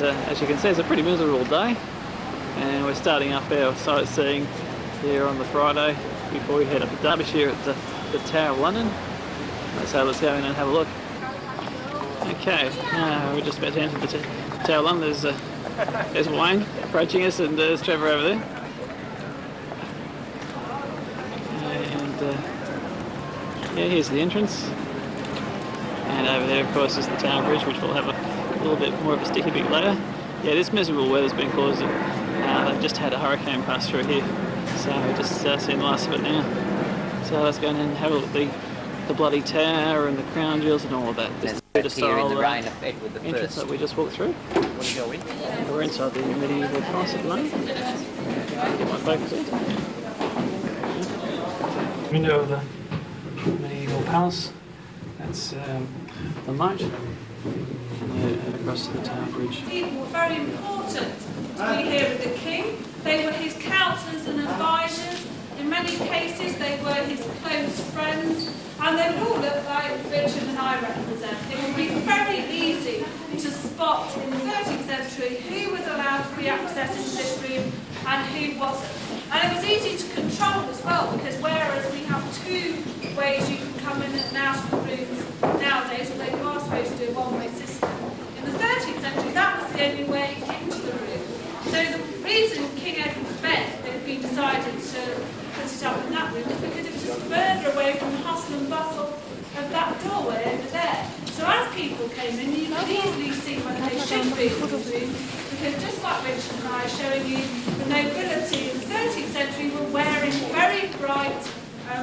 as you can see, it's a pretty miserable day, and we're starting up our sightseeing here on the Friday before we head up to Derbyshire at the Tower of London. So let's go in and have a look. Okay, we're just about to enter the Tower of London. There's Wayne approaching us, and there's Trevor over there. And yeah, here's the entrance. And over there, of course, is the Tower Bridge, which we'll have a little bit more of a sticky bit later. Yeah, this miserable weather's been caused. They've just had a hurricane pass through here, so we're just seeing the last of it now. So let's go in and have a look at the bloody tower and the crown jewels and all of that. This is the here in the reign of Edward the entrance First. that we just walked through. Want to go in? We're inside the medieval palace at the moment. Get my focus in. Window of the medieval palace. That's the moat. And across to the Tower Bridge. People were very important to be here with the king. They were his counsellors and advisors. In many cases, they were his close friends, and they would all look like Richard and I represent. It would be very easy to spot in the 13th century who was allowed free access into this room and who wasn't. And it was easy to control as well, because whereas we have two ways you can come in and out of rooms nowadays, although you are supposed to do a one-way system, in the 13th century that was the only way into the room. So the reason King Edward's bed had been decided to put it up in that room is because it was just further away from the hustle and bustle of that doorway over there. So as people came in, you could easily see whether they should be in the room, because just like Richard and I are showing you, the nobility in the 13th century were wearing very bright,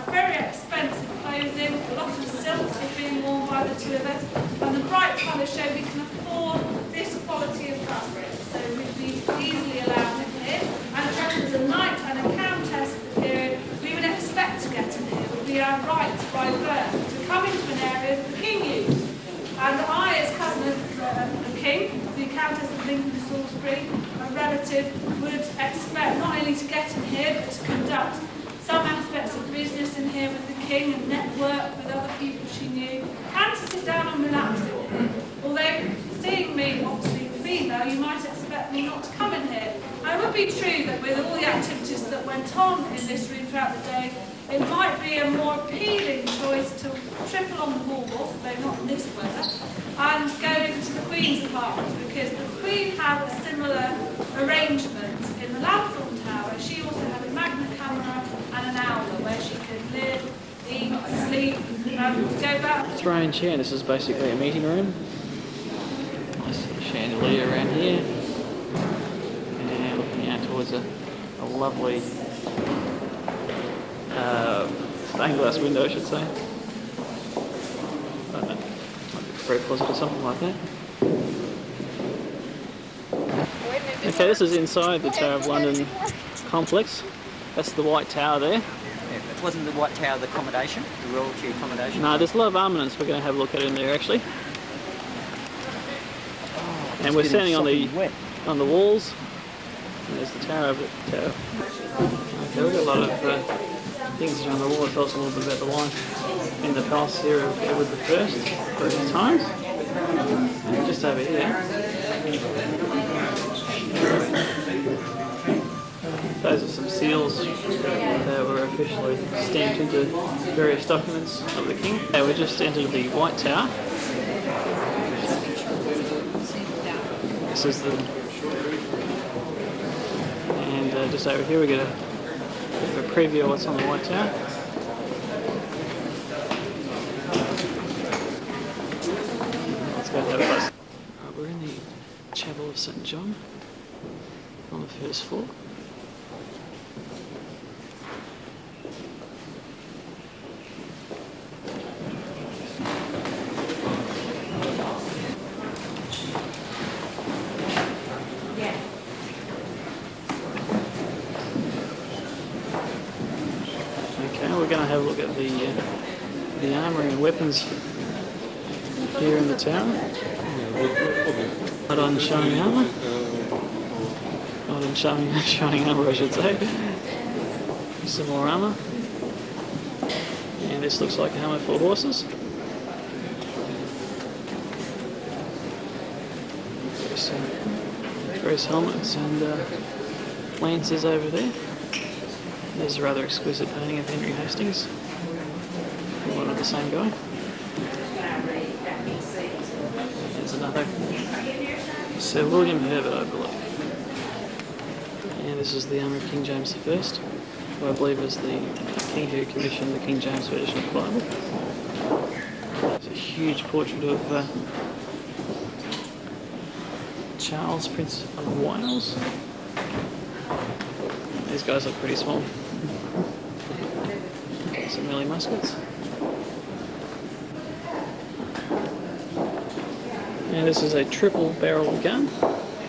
very expensive clothing. A lot of silk was being worn by the two of us, and the bright colours show we can afford this quality of fabric. So we'd be easily allowed in here. And as a knight and a countess of the period, we would expect to get in here. It would be our right by birth to come into an area that the king used. And I, as cousin of the king, the Countess of Lincoln Salisbury, a relative, would expect not only to get in here, but to conduct some aspects of business in here with the king and network with other people she knew, and to sit down and relax in here. Although, seeing me, obviously female, you might expect me not to come in here. And it would be true that with all the activities that went on in this room throughout the day, it might be a more appealing choice to triple on the wall, though not in this weather, and go into the Queen's apartment, because the Queen had a similar arrangement in the Lanthorn Tower. She also had a Magna Camera and an aula where she could live, eat, sleep, and go back. Throne chair. This is basically a meeting room. Nice little chandelier around here, and looking out towards a lovely stained glass window, I should say. I don't know, might be a prayer closet or something like that. Okay, this is inside the Tower of London complex. That's the White Tower there. Yeah, but wasn't the White Tower the accommodation, the royalty accommodation? No, there's a lot of armaments we're going to have a look at in there actually. And we're standing on the walls. And there's the tower over the tower. Okay, we've got a lot of things around the wall that tell us a little bit about the life in the palace here of Edward the First for his times. And just over here, those are some seals that were officially stamped into various documents of the king. Okay, we just entered the White Tower. This is the, and just over here we get a bit of a preview of what's on the White Tower. Let's go have a close. Right, we're in the Chapel of St. John on the first floor. We're going to have a look at the armoury and weapons here in the tower. Not on shining armour. Not on shining armour, I should say. Some more armour. And this looks like a helmet for horses. So various helmets and lances over there. There's a rather exquisite painting of Henry Hastings, one of the same guy. There's another Sir William Herbert, I believe. And this is the armour of King James I, who I believe is the king who commissioned the King James Version of the Bible. It's a huge portrait of Charles, Prince of Wales. These guys look pretty small. Some early muskets. And this is a triple barrel gun.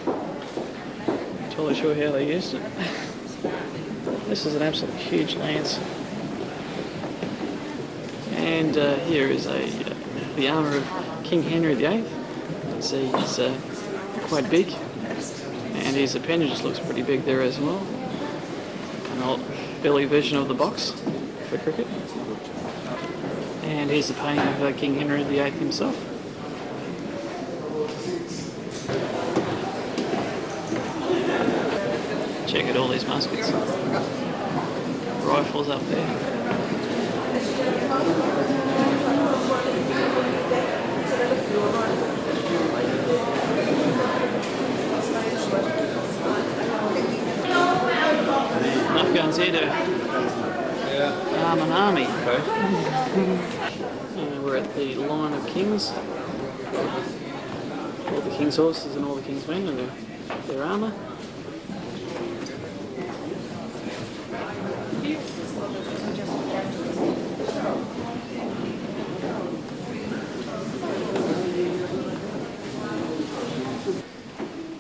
Not totally sure how they used it. This is an absolutely huge lance. And here is the armour of King Henry VIII. You can see he's quite big. And his appendage just looks pretty big there as well. An old belly version of the box for cricket. And here's the painting of King Henry VIII himself. Check out all these muskets. Rifles up there. Enough guns here to arm an army. We're at the line of kings. All the king's horses and all the king's men and their armour.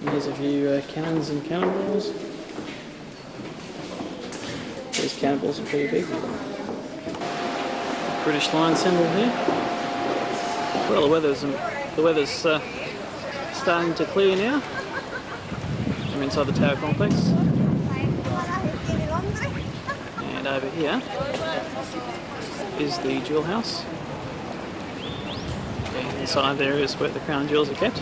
There's a few cannons and cannonballs. These cannonballs are pretty big. British line symbol here. Well, the weather's starting to clear now. I'm inside the Tower Complex. And over here is the jewel house. Okay, inside there is where the crown jewels are kept.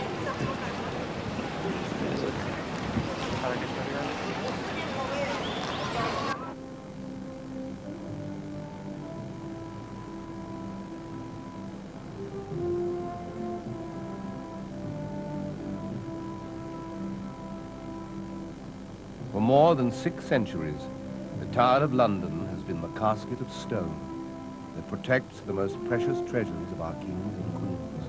For more than 6 centuries, the Tower of London has been the casket of stone that protects the most precious treasures of our kings and queens.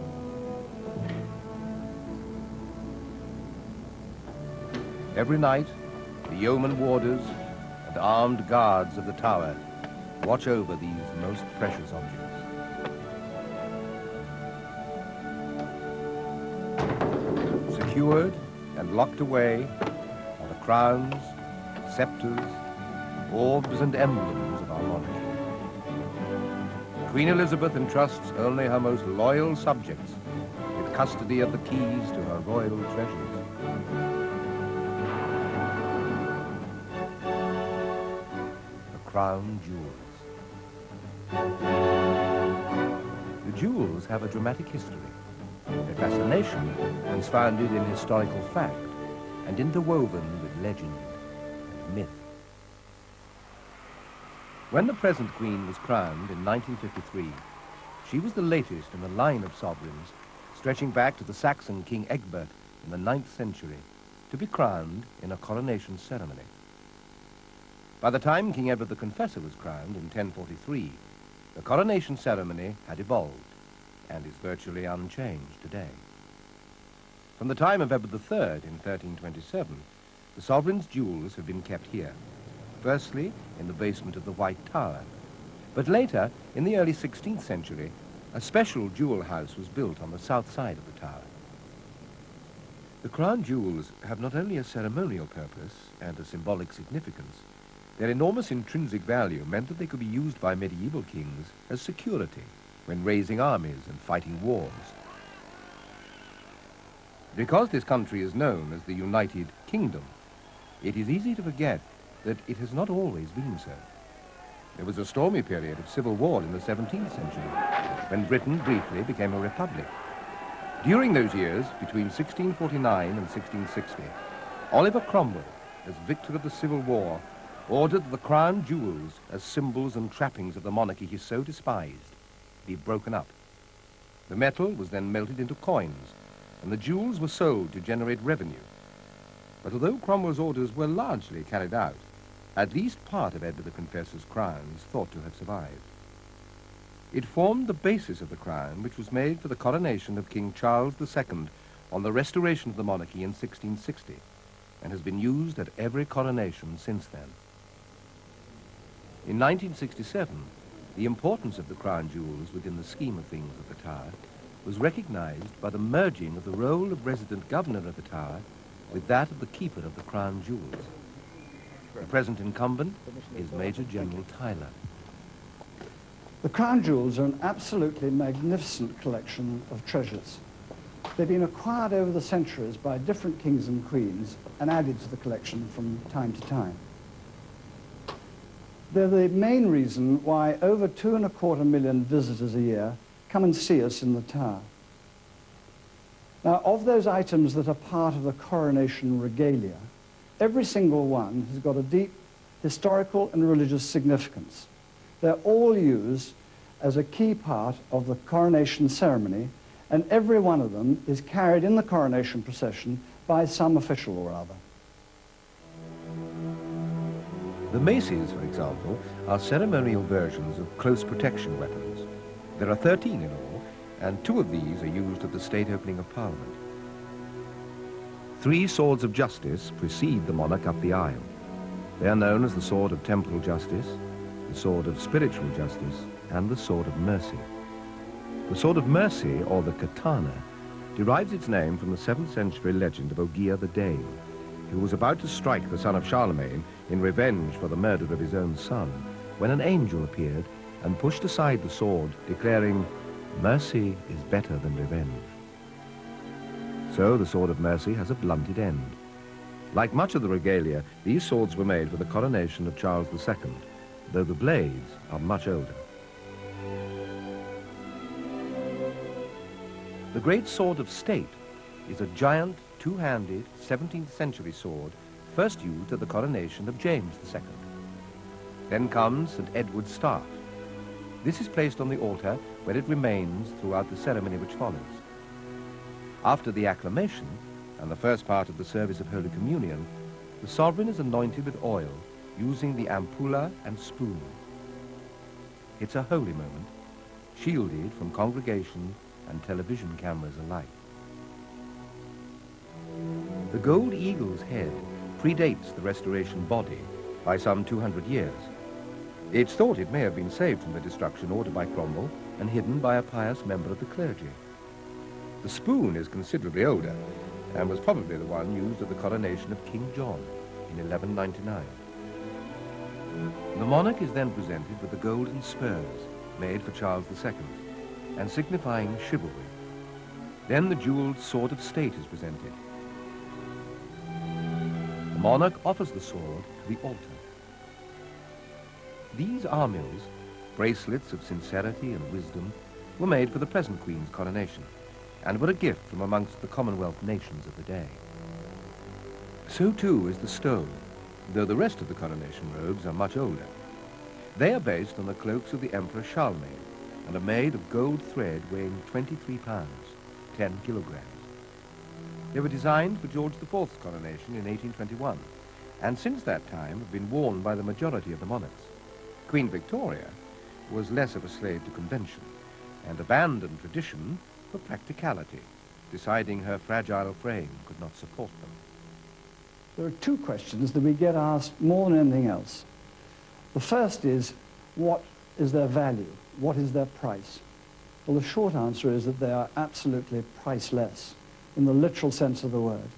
Every night, the yeoman warders and armed guards of the tower watch over these most precious objects. Secured and locked away are the crowns, scepters, orbs and emblems of our monarchy. Queen Elizabeth entrusts only her most loyal subjects with custody of the keys to her royal treasures. The crown jewels. The jewels have a dramatic history. Their fascination is founded in historical fact and interwoven with legend and myth. When the present Queen was crowned in 1953, she was the latest in a line of sovereigns stretching back to the Saxon King Egbert in the 9th century to be crowned in a coronation ceremony. By the time King Edward the Confessor was crowned in 1043, the coronation ceremony had evolved and is virtually unchanged today. From the time of Edward III in 1327, the sovereign's jewels have been kept here. Firstly, in the basement of the White Tower, but later, in the early 16th century, a special jewel house was built on the south side of the tower. The crown jewels have not only a ceremonial purpose and a symbolic significance, their enormous intrinsic value meant that they could be used by medieval kings as security when raising armies and fighting wars. Because this country is known as the United Kingdom, it is easy to forget that it has not always been so. There was a stormy period of civil war in the 17th century, when Britain briefly became a republic. During those years, between 1649 and 1660, Oliver Cromwell, as victor of the Civil War, ordered that the crown jewels, as symbols and trappings of the monarchy he so despised, be broken up. The metal was then melted into coins, and the jewels were sold to generate revenue. But although Cromwell's orders were largely carried out, at least part of Edward the Confessor's crown is thought to have survived. It formed the basis of the crown, which was made for the coronation of King Charles II on the restoration of the monarchy in 1660, and has been used at every coronation since then. In 1967, the importance of the crown jewels within the scheme of things at the Tower was recognized by the merging of the role of resident governor of the Tower with that of the keeper of the crown jewels. The present incumbent is Major General Tyler. The crown jewels are an absolutely magnificent collection of treasures. They've been acquired over the centuries by different kings and queens and added to the collection from time to time. They're the main reason why over 2.25 million visitors a year come and see us in the Tower. Now, of those items that are part of the coronation regalia, every single one has got a deep historical and religious significance. They're all used as a key part of the coronation ceremony, and every one of them is carried in the coronation procession by some official or other. The maces, for example, are ceremonial versions of close protection weapons. There are 13 in all, and 2 of these are used at the state opening of Parliament. 3 swords of justice precede the monarch up the aisle. They are known as the sword of temporal justice, the sword of spiritual justice, and the sword of mercy. The sword of mercy, or the katana, derives its name from the 7th century legend of Ogier the Dane, who was about to strike the son of Charlemagne in revenge for the murder of his own son, when an angel appeared and pushed aside the sword, declaring, "Mercy is better than revenge." So the sword of mercy has a blunted end. Like much of the regalia, these swords were made for the coronation of Charles II, though the blades are much older. The Great Sword of State is a giant, two-handed 17th century sword first used at the coronation of James II. Then comes St. Edward's staff. This is placed on the altar where it remains throughout the ceremony which follows. After the acclamation and the first part of the service of Holy Communion, the sovereign is anointed with oil using the ampulla and spoon. It's a holy moment, shielded from congregation and television cameras alike. The gold eagle's head predates the restoration body by some 200 years. It's thought it may have been saved from the destruction ordered by Cromwell and hidden by a pious member of the clergy. The spoon is considerably older and was probably the one used at the coronation of King John in 1199. The monarch is then presented with the golden spurs made for Charles II and signifying chivalry. Then the jeweled sword of state is presented. The monarch offers the sword to the altar. These armills, bracelets of sincerity and wisdom, were made for the present Queen's coronation and were a gift from amongst the Commonwealth nations of the day. So too is the stole, though the rest of the coronation robes are much older. They are based on the cloaks of the Emperor Charlemagne and are made of gold thread weighing 23 pounds, 10 kilograms. They were designed for George IV's coronation in 1821, and since that time have been worn by the majority of the monarchs. Queen Victoria was less of a slave to convention and abandoned tradition for practicality, deciding her fragile frame could not support them. There are 2 questions that we get asked more than anything else. The first is, what is their value? What is their price? Well, the short answer is that they are absolutely priceless, in the literal sense of the word.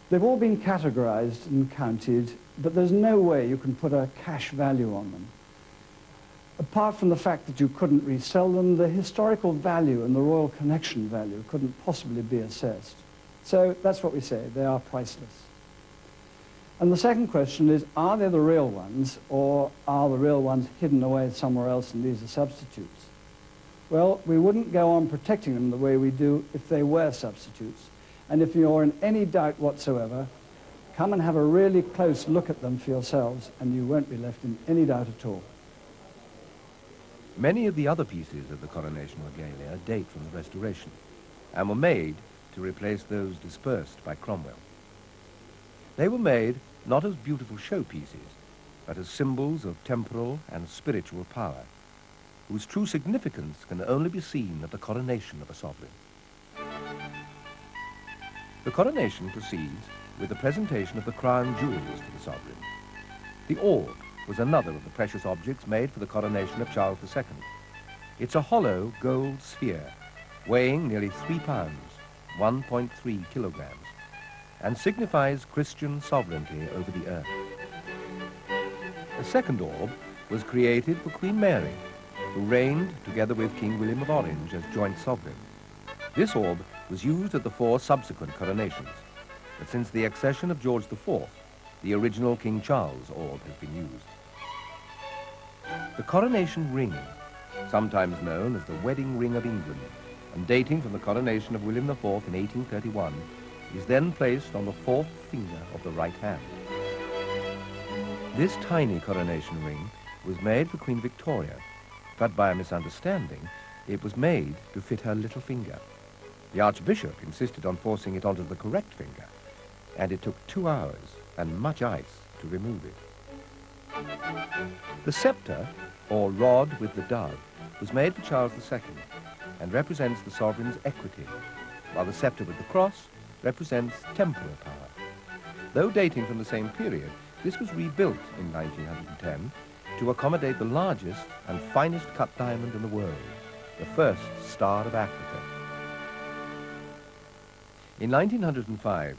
They've all been categorized and counted, but there's no way you can put a cash value on them. Apart from the fact that you couldn't resell them, the historical value and the royal connection value couldn't possibly be assessed. So that's what we say, they are priceless. And the second question is, are they the real ones, or are the real ones hidden away somewhere else and these are substitutes? Well, we wouldn't go on protecting them the way we do if they were substitutes. And if you're in any doubt whatsoever, Come and have a really close look at them for yourselves, and you won't be left in any doubt at all. Many of the other pieces of the coronation regalia date from the Restoration and were made to replace those dispersed by Cromwell. They were made not as beautiful showpieces, but as symbols of temporal and spiritual power, whose true significance can only be seen at the coronation of a sovereign. The coronation proceeds with the presentation of the crown jewels to the sovereign. The orb was another of the precious objects made for the coronation of Charles II. It's a hollow gold sphere, weighing nearly 3 pounds, 1.3 kilograms, and signifies Christian sovereignty over the earth. A second orb was created for Queen Mary, who reigned together with King William of Orange as joint sovereign. This orb was used at the 4 subsequent coronations, but since the accession of George IV, the original King Charles orb has been used. The coronation ring, sometimes known as the wedding ring of England, and dating from the coronation of William IV in 1831, is then placed on the 4th finger of the right hand. This tiny coronation ring was made for Queen Victoria, but by a misunderstanding, it was made to fit her little finger. The Archbishop insisted on forcing it onto the correct finger, and it took 2 hours and much ice to remove it. The scepter, or rod with the dove, was made for Charles II and represents the sovereign's equity, while the scepter with the cross represents temporal power. Though dating from the same period, this was rebuilt in 1910 to accommodate the largest and finest cut diamond in the world, the first star of Africa. In 1905,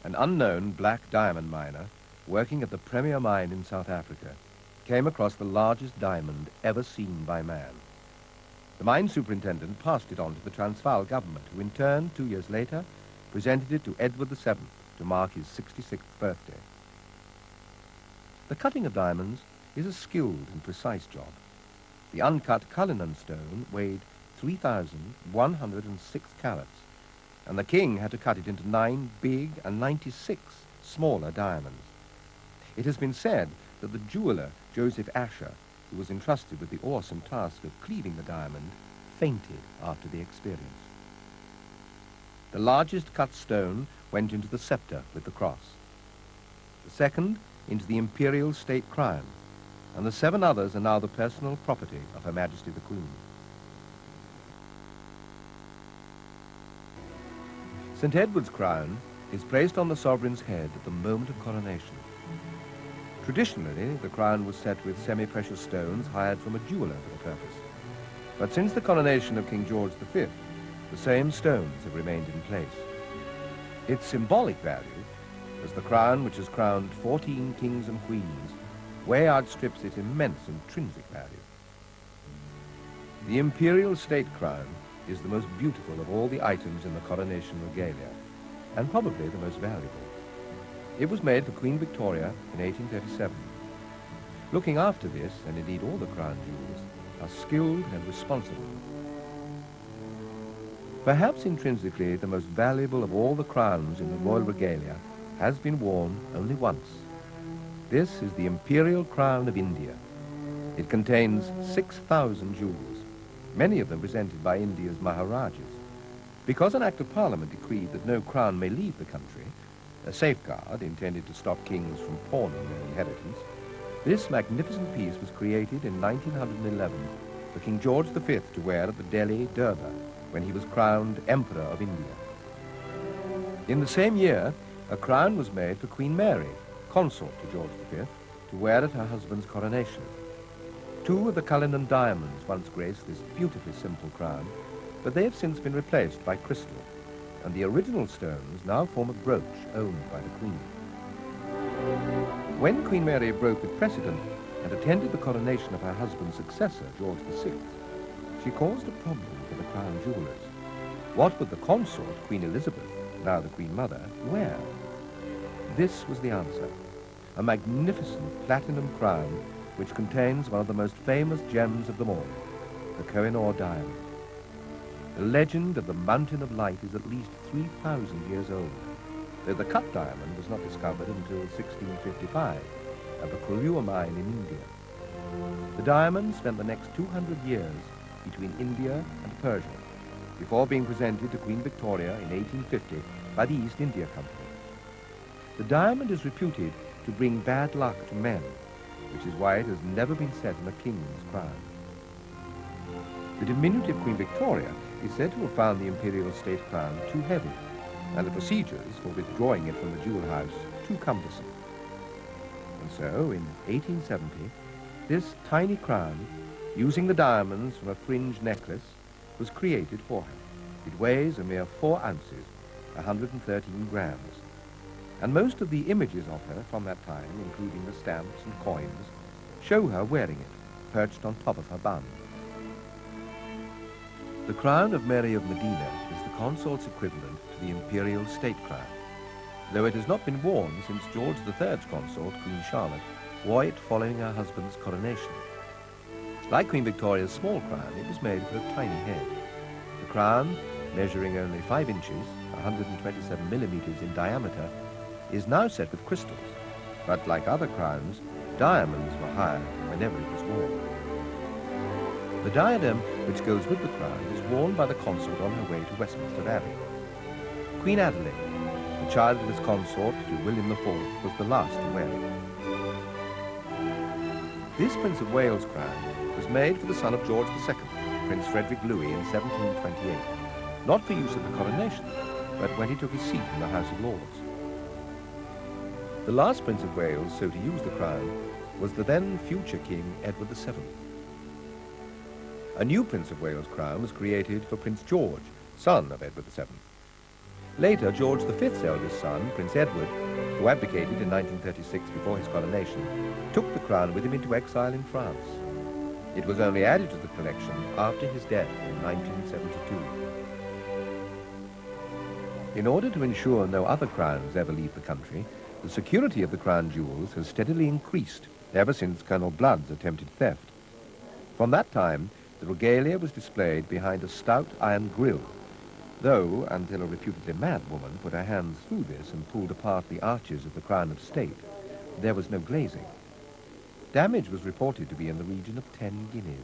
an unknown black diamond miner working at the Premier Mine in South Africa came across the largest diamond ever seen by man. The mine superintendent passed it on to the Transvaal government, who in turn, 2 years later, presented it to Edward VII to mark his 66th birthday. The cutting of diamonds is a skilled and precise job. The uncut Cullinan stone weighed 3,106 carats, and the king had to cut it into 9 big and 96 smaller diamonds. It has been said that the jeweler, Joseph Asher, who was entrusted with the awesome task of cleaving the diamond, fainted after the experience. The largest cut stone went into the scepter with the cross, the second into the imperial state crown, and the 7 others are now the personal property of Her Majesty the Queen. St. Edward's crown is placed on the sovereign's head at the moment of coronation. Traditionally, the crown was set with semi-precious stones hired from a jeweler for the purpose. But since the coronation of King George V, the same stones have remained in place. Its symbolic value, as the crown which has crowned 14 kings and queens, way outstrips its immense intrinsic value. The imperial state crown is the most beautiful of all the items in the coronation regalia, and probably the most valuable. It was made for Queen Victoria in 1837. Looking after this, and indeed all the crown jewels, are skilled and responsible. Perhaps intrinsically the most valuable of all the crowns in the royal regalia has been worn only once. This is the Imperial Crown of India. It contains 6,000 jewels, many of them presented by India's Maharajas. Because an Act of Parliament decreed that no crown may leave the country, a safeguard intended to stop kings from pawning their inheritance, this magnificent piece was created in 1911 for King George V to wear at the Delhi Durbar when he was crowned Emperor of India. In the same year, a crown was made for Queen Mary, consort to George V, to wear at her husband's coronation. 2 of the Cullinan diamonds once graced this beautifully simple crown, but they have since been replaced by crystal, and the original stones now form a brooch owned by the Queen. When Queen Mary broke with precedent and attended the coronation of her husband's successor, George VI, she caused a problem for the crown jewelers. What would the consort, Queen Elizabeth, now the Queen Mother, wear? This was the answer: a magnificent platinum crown which contains one of the most famous gems of them all, the Koh-i-Noor diamond. The legend of the Mountain of Light is at least 3,000 years old. though the cut diamond was not discovered until 1655 at the Korua mine in India. The diamond spent the next 200 years between India and Persia, before being presented to Queen Victoria in 1850 by the East India Company. The diamond is reputed to bring bad luck to men, which is why it has never been set in a king's crown. The diminutive Queen Victoria is said to have found the imperial state crown too heavy, and the procedures for withdrawing it from the jewel house too cumbersome. And so, in 1870, this tiny crown, using the diamonds from a fringed necklace, was created for her. It weighs a mere 4 ounces, 113 grams. And most of the images of her from that time, including the stamps and coins, show her wearing it, perched on top of her bun. The crown of Mary of Modena is the consort's equivalent to the imperial state crown, though it has not been worn since George III's consort, Queen Charlotte, wore it following her husband's coronation. Like Queen Victoria's small crown, it was made with a tiny head. The crown, measuring only 5 inches, 127 millimeters in diameter, is now set with crystals, but like other crowns, diamonds were hired whenever it was worn. The diadem which goes with the crown is worn by the consort on her way to Westminster Abbey. Queen Adelaide, the childless consort to William IV, was the last to wear it. This Prince of Wales crown was made for the son of George II, Prince Frederick Louis, in 1728, not for use at the coronation, but when he took his seat in the House of Lords. The last Prince of Wales so to use the crown was the then future King Edward VII. A new Prince of Wales crown was created for Prince George, son of Edward VII. Later, George V's eldest son, Prince Edward, who abdicated in 1936 before his coronation, took the crown with him into exile in France. It was only added to the collection after his death in 1972. In order to ensure no other crowns ever leave the country, the security of the crown jewels has steadily increased ever since Colonel Blood's attempted theft. From that time, the regalia was displayed behind a stout iron grille, though, until a reputedly mad woman put her hands through this and pulled apart the arches of the crown of state, there was no glazing. Damage was reported to be in the region of 10 guineas.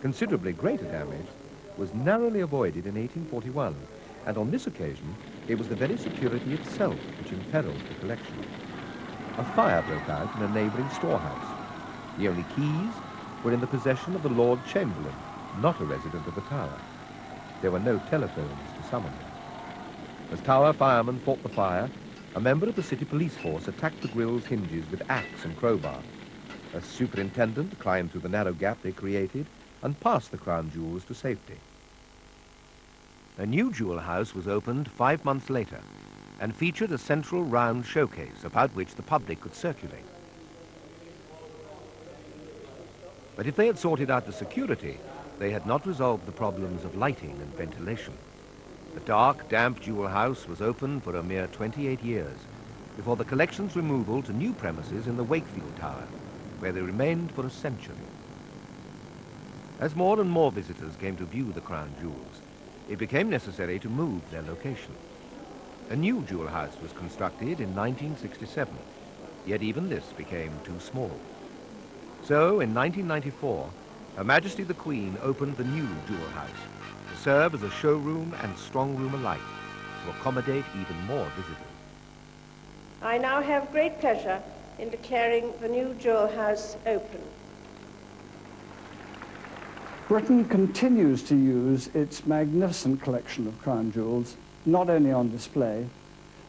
Considerably greater damage was narrowly avoided in 1841, and on this occasion, it was the very security itself which imperiled the collection. A fire broke out in a neighbouring storehouse. The only keys were in the possession of the Lord Chamberlain, not a resident of the Tower. There were no telephones to summon him. As Tower firemen fought the fire, a member of the city police force attacked the grille's hinges with axe and crowbar. A superintendent climbed through the narrow gap they created and passed the crown jewels to safety. A new jewel house was opened 5 months later and featured a central round showcase about which the public could circulate. But if they had sorted out the security, they had not resolved the problems of lighting and ventilation. The dark, damp jewel house was open for a mere 28 years before the collection's removal to new premises in the Wakefield Tower, where they remained for a century. As more and more visitors came to view the crown jewels, it became necessary to move their location. A new jewel house was constructed in 1967, yet even this became too small. So, in 1994, Her Majesty the Queen opened the new jewel house to serve as a showroom and strongroom alike to accommodate even more visitors. I now have great pleasure in declaring the new jewel house open. Britain continues to use its magnificent collection of crown jewels, not only on display,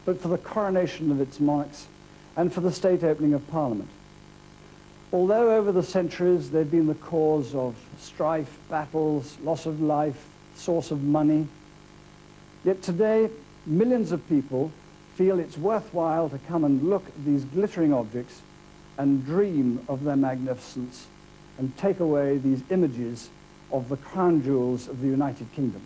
but for the coronation of its monarchs and for the state opening of Parliament. Although over the centuries they've been the cause of strife, battles, loss of life, source of money, yet today millions of people feel it's worthwhile to come and look at these glittering objects and dream of their magnificence and take away these images of the crown jewels of the United Kingdom.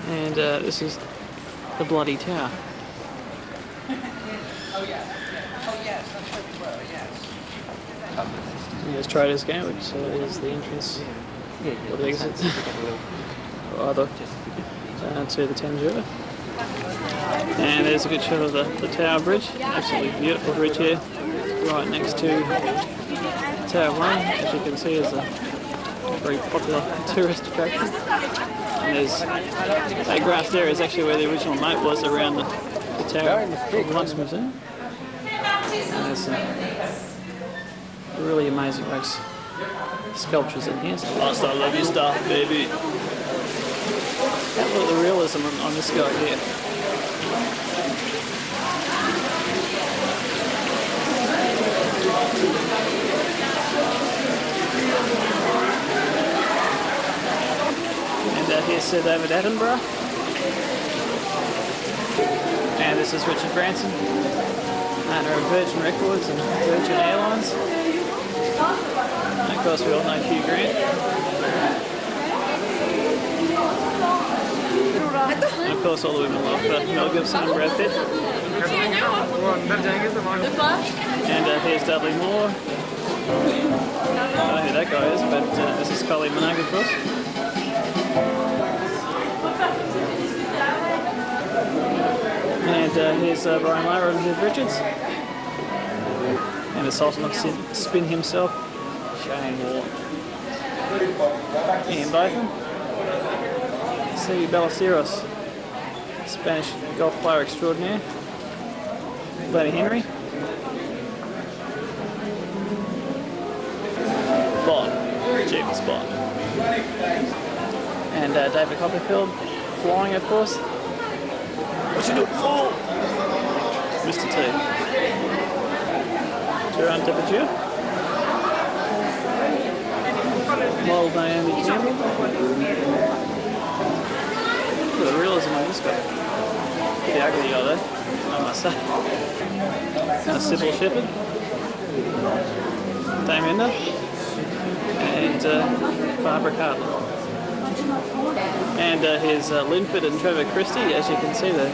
And this is the Bloody Tower. Here's Traders Gate, which is the entrance or the exit, or either to the Thames River. And there's a good shot of the Tower Bridge. Absolutely beautiful bridge here, right next to Tower 1. As you can see, is a very popular tourist attraction. And there's that grass there is actually where the original moat was around the tower of the Monks Museum. And there's some really amazing wax sculptures in here. Hasta la vista, baby. Have a look at the realism on this guy here. And here's Sir David Attenborough. And this is Richard Branson, owner of Virgin Records and Virgin Airlines. And of course we all know Hugh Grant. And of course all the women love Mel Gibson and Brad Pitt. And here's Dudley Moore. I don't know who that guy is, but this is Kylie Minogue, of course. And here's Brian Lara and Viv Richards. And the Sultan of Spin himself, Shane Warne. Ian Botham. Seve Ballesteros, Spanish golf player extraordinaire. Lenny Henry. Bond, James Bond. And David Copperfield, flying of course. What you doing? Oh! Mr. T. Gerard Depardieu. Model Naomi Campbell. Look at the realism on this guy. Pretty ugly guy though, I must say. Sybil Shepherd. Dame Ender. And Barbara Carter. And here's Linford and Trevor Christie. As you can see, the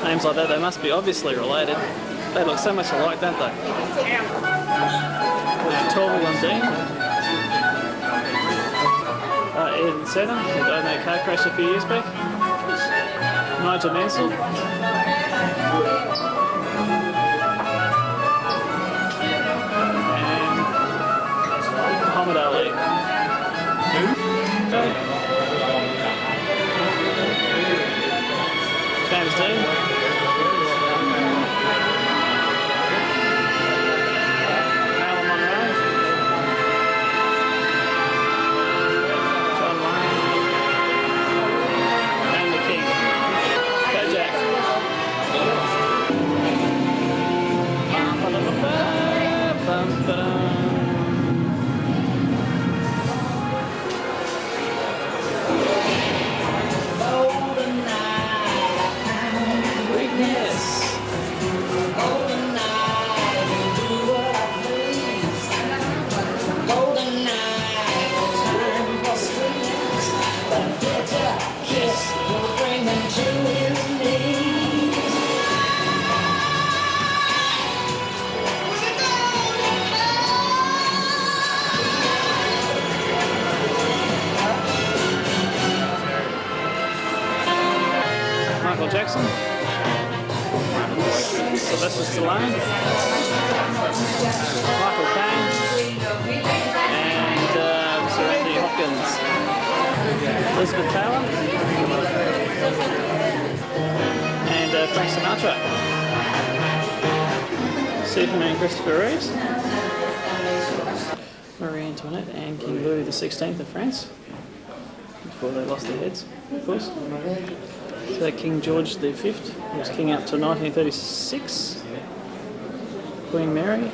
names like that, they must be obviously related. They look so much alike, don't they? Torval and Dean. Ed Seddon, who died in a car crash a few years back. Nigel Mansell. And Muhammad Ali. Who? Michael Jackson, Sylvester Stallone, Michael Caine, and Sir Anthony Hopkins, Elizabeth Taylor, and Frank Sinatra, Superman Christopher Reeves, Marie Antoinette, and King Louis XVI of France, before they lost their heads, of course. So King George V, who was king up to 1936, Queen Mary,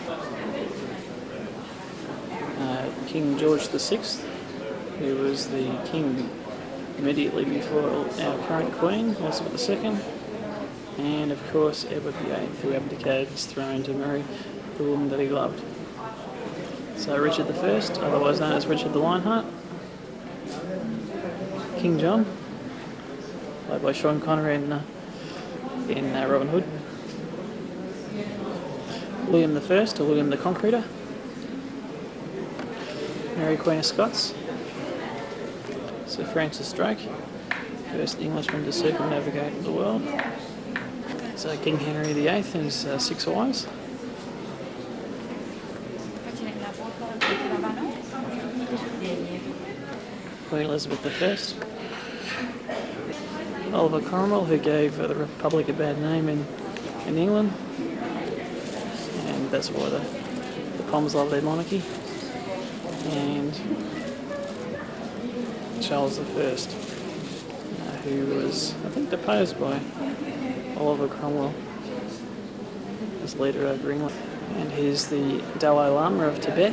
King George VI, who was the king immediately before our current Queen, Elizabeth II, and of course Edward VIII, who abdicated his throne to marry the woman that he loved. So Richard I, otherwise known as Richard the Lionheart, King John, played by Sean Connery in Robin Hood, William I, or William the Conqueror, Mary Queen of Scots, Sir Francis Drake, first Englishman to circumnavigate the world, so King Henry VIII and his 6 wives, Queen Elizabeth I, Oliver Cromwell, who gave the Republic a bad name in England, and that's why the Poms love their monarchy, and Charles I, who was, I think, deposed by Oliver Cromwell as leader over England, and he's the Dalai Lama of Tibet,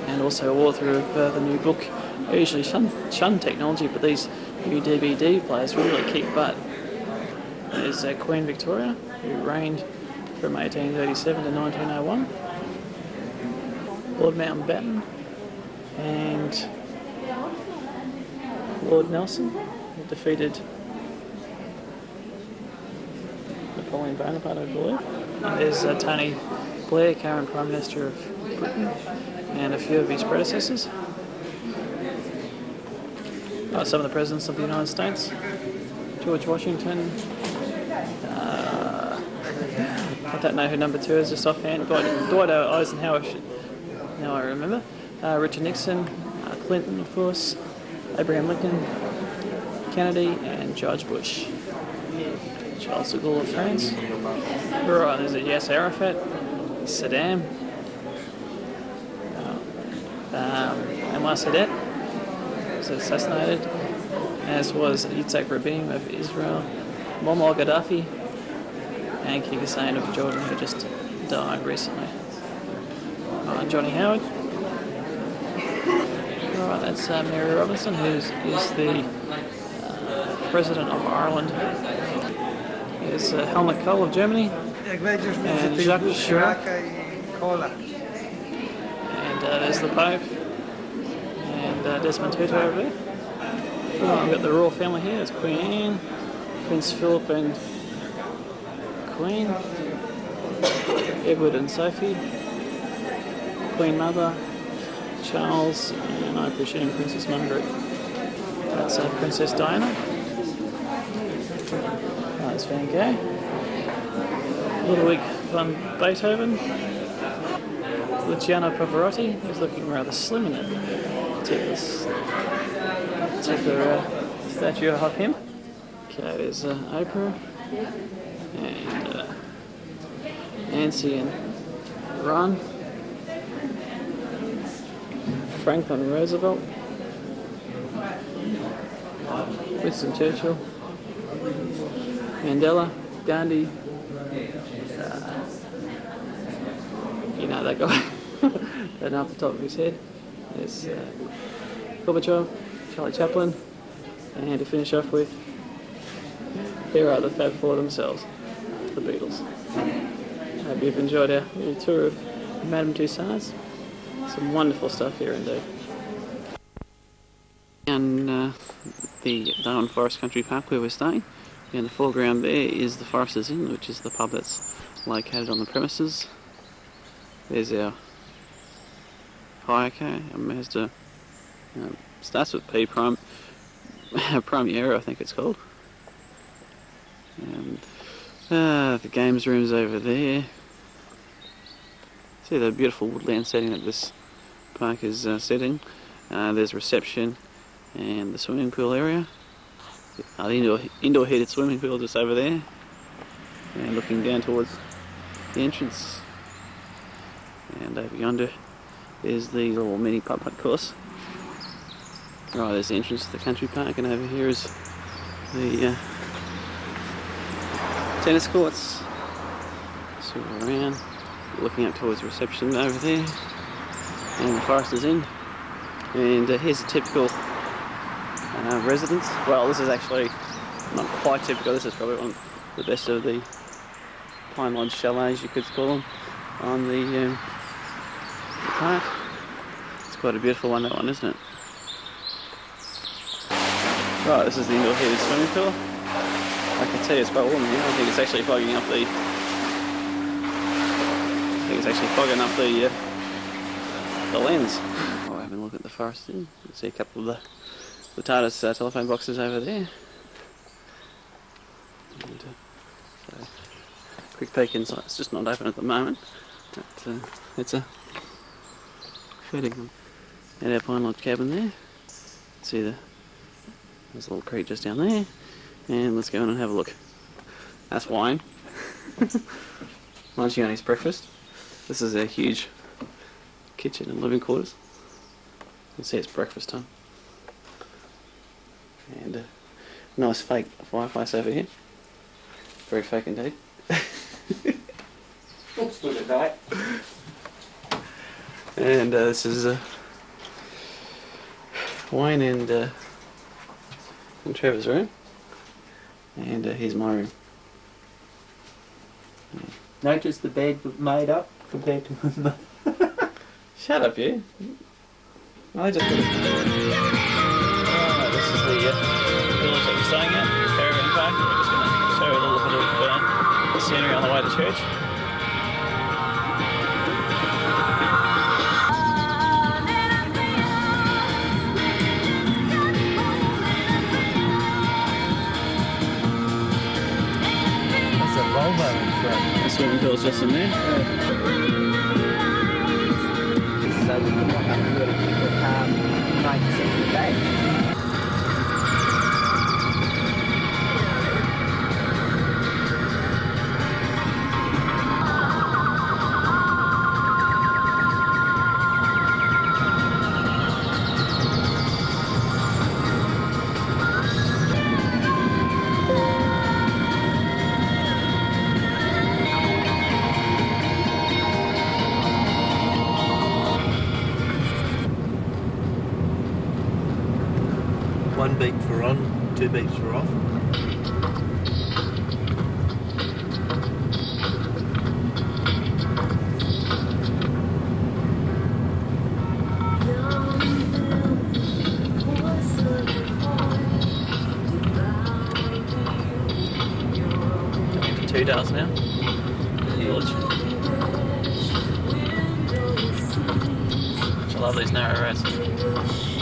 and also author of the new book. I usually shun technology, but these new DVD players really kick butt. There's Queen Victoria, who reigned from 1837 to 1901, Lord Mountbatten, and Lord Nelson, who defeated Napoleon Bonaparte, I believe. And there's Tony Blair, current Prime Minister of Britain, and a few of his predecessors. Some of the presidents of the United States, George Washington, I don't know who number 2 is just offhand, but Dwight Eisenhower, now I remember, Richard Nixon, Clinton, of course, Abraham Lincoln, Kennedy, and George Bush. Charles de Gaulle of France. Right, there's Yasser Arafat, Saddam, Anwar Sadat was assassinated, as was Yitzhak Rabin of Israel, Muammar Gaddafi, and King Hussein of Jordan, who just died recently. Johnny Howard. Right, that's Mary Robinson, who's the President of Ireland. There's Helmut Kohl of Germany, and Jacques Chirac, and there's the Pope, and Desmond Tutu over there. We've got the royal family here. There's Queen Anne, Prince Philip and Queen, Edward and Sophie, Queen Mother, Charles, and I presume Princess Margaret. That's Princess Diana. That's Van Gogh. Ludwig van Beethoven. Luciano Pavarotti, who's looking rather slim in that particular statue of him. Okay, there's Oprah, and Nancy and Ron, Franklin Roosevelt, Winston Churchill, Mandela, Gandhi, you know that guy, don't know off the top of his head. There's Gorbachev, Charlie Chaplin, and to finish off with, here are the Fab Four themselves, the Beatles. I hope you've enjoyed our little tour of Madame Tussauds. Some wonderful stuff here indeed. And the Darwin Forest Country Park where we're staying. In the foreground there is the Foresters Inn, which is the pub that's located on the premises. There's our hire car, a Mazda, starts with P Prime, Primera I think it's called. And the games room's over there. See the beautiful woodland setting that this park is set in. There's reception and the swimming pool area. The indoor heated swimming pool just over there. And looking down towards the entrance. And over yonder is the little mini putt-putt course. Right, there's the entrance to the country park, and over here is the tennis courts. So we're around, looking up towards reception over there, and the Forester's Inn. And here's a typical residence. Well, this is actually not quite typical. This is probably one of the best of the Pine Lodge chalets, you could call them, on the park. It's quite a beautiful one, that one, isn't it? Right, this is the indoor heated swimming pool. I can tell you it's quite warm here. I think it's actually fogging up the. The lens. Oh, having a look at the forest inn. You can see a couple of the TARDIS telephone boxes over there. And, so, quick peek inside. It's just not open at the moment. But, it's a fitting. And our Pine Lodge cabin there. See there's a little creek just down there. And let's go in and have a look. That's Wayne. Munching on his breakfast. This is a huge kitchen and living quarters. You can see it's breakfast time. And nice fake fireplace over here. Very fake indeed. Looks good at night. And this is Wayne and Trevor's room. And here's my room. Notice the bed made up compared to my. Shut up, you. I just put it. This is the village that we're staying at, Caravan Park. We're just going to show you a little bit of the scenery on the way to church. That's a Volvo in front. The swimming pool's just in there. So we can walk up and really keep the car 90% of the day. One beep for on, two beeps for off. Coming to 2 Dales now. Village. I love these narrow roads. Village.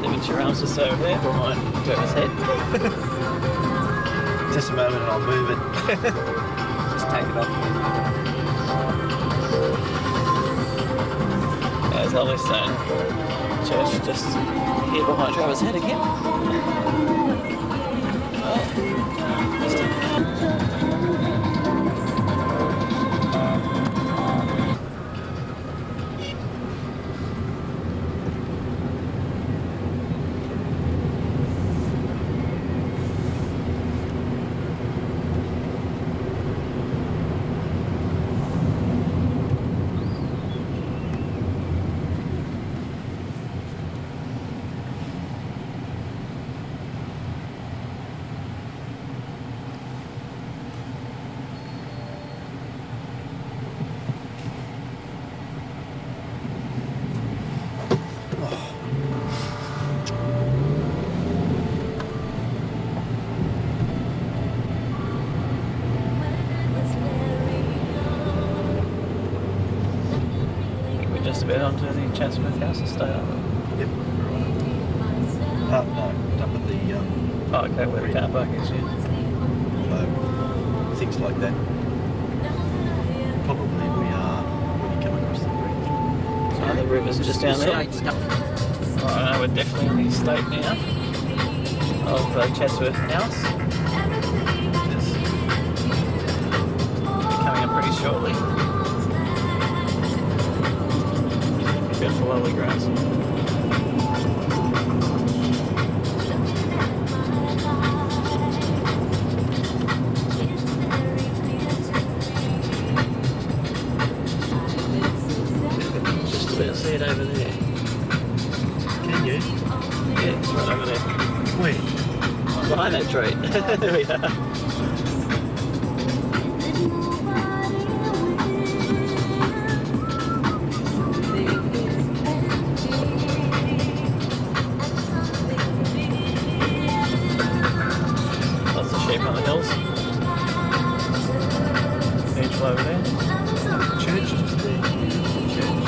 Devonshire Arms just over there behind Trevor's head. Just a moment and I'll move it. Just take it off. There's Lovely Stone Church just here behind Trevor's head again. We're just about onto the Chatsworth House estate, aren't we? Yep. No, up at the Oh, okay, where the car park is, yeah. things like that. Probably we are when you come across the bridge. So the river's just down there. Straight stuff. Right, no, we're definitely on the estate now of Chatsworth House. Which is coming up pretty shortly. Beautiful, lovely grass. Just about see it over there. Can you? Yeah, it's right over there. Where? Behind that tree. There we are. Lots of sheep on the hills. Beach over there. Church just there. Church.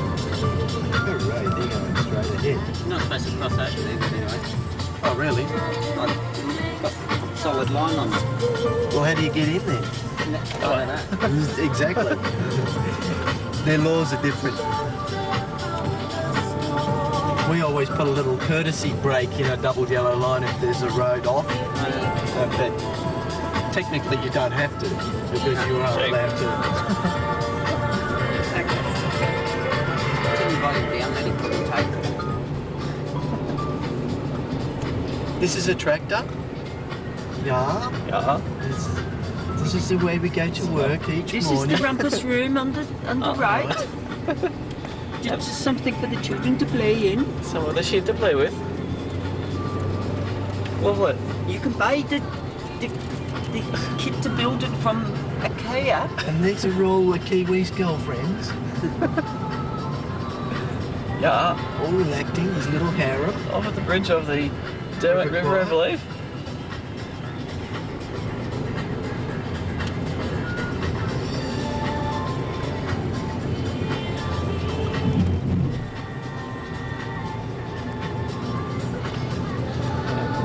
Hooray, they're going straight ahead. Not supposed to cross over there, but anyway. Oh, really? I've got solid line on them. Well, how do you get in there? I don't know. Exactly. Their laws are different. We always put a little courtesy break in a double yellow line if there's a road off. But technically you don't have to because you are allowed to. Turn the volume down, let him put the tape. This is a tractor? Yeah. Yeah. This is the way we go to work each This morning. is the rumpus room on the right. Just something for the children to play in. Some of the sheep to play with. Lovely. You can buy the kit to build it from IKEA. And these are all the Kiwis' girlfriends, Yeah. all electing his little harem. Off at the bridge of the Derwent River, I believe.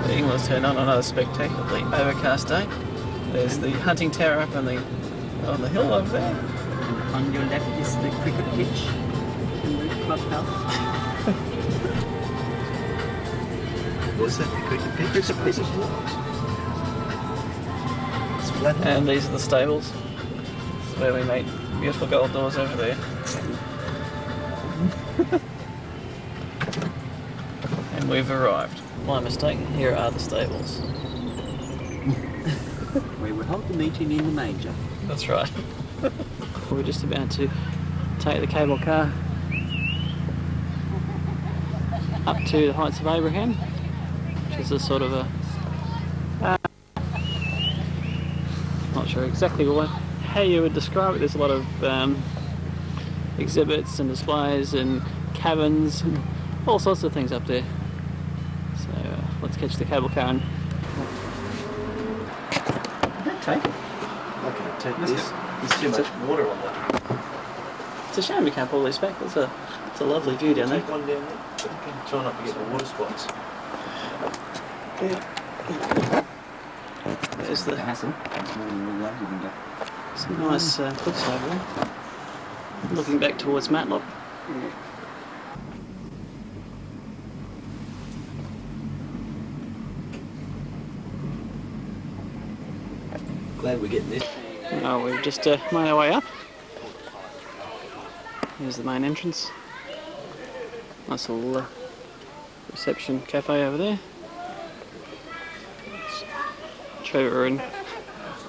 The England's turned on another spectacularly overcast day. There's the hunting tower up on the hill over there. And on your left is the cricket pitch and the clubhouse. What's that? The cricket pitch? Cricket pitch. It's flat. And these are the stables. That's where we meet beautiful gold doors over there. And we've arrived. My mistake, here are the stables. We will hold the meeting in the major. That's right. We're just about to take the cable car up to the Heights of Abraham, which is a sort of a... not sure exactly how you would describe it. There's a lot of exhibits and displays and cabins and all sorts of things up there. So let's catch the cable car and... Take it. I can't take Let's this. go. There's too much water on that. It's a shame we can't pull these back. It's a lovely view down there. Take one down there. Try not to get the water spots. There's the Hassle. That's more than all those you can get. some nice cliffs over there. Looking back towards Matlock. Glad we're getting this. Oh, we've just made our way up. Here's the main entrance. Nice little reception cafe over there. Trevor and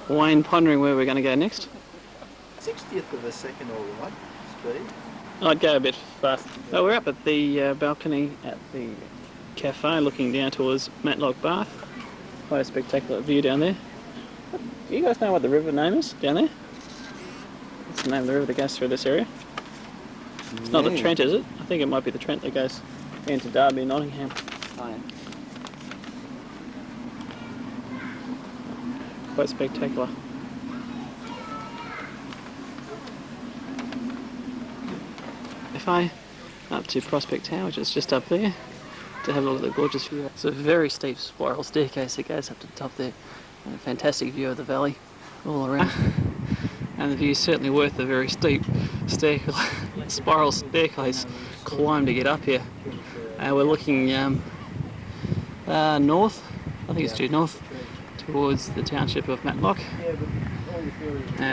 Wayne pondering where we're going to go next. 60th of a second, all right. I'd go a bit fast. Oh, we're up at the balcony at the cafe looking down towards Matlock Bath. Quite a spectacular view down there. Do you guys know what the river name is down there? What's the name of the river that goes through this area? It's not the Trent, is it? I think it might be the Trent that goes into Derby and Nottingham. Oh, yeah. Quite spectacular. If I up to Prospect Tower, which is just up there, to have a look at the gorgeous view. It's a very steep spiral staircase that goes up to the top there. And a fantastic view of the valley all around. And the view is certainly worth the very steep spiral staircase climb to get up here. We're looking north, I think it's due north, towards the township of Matlock.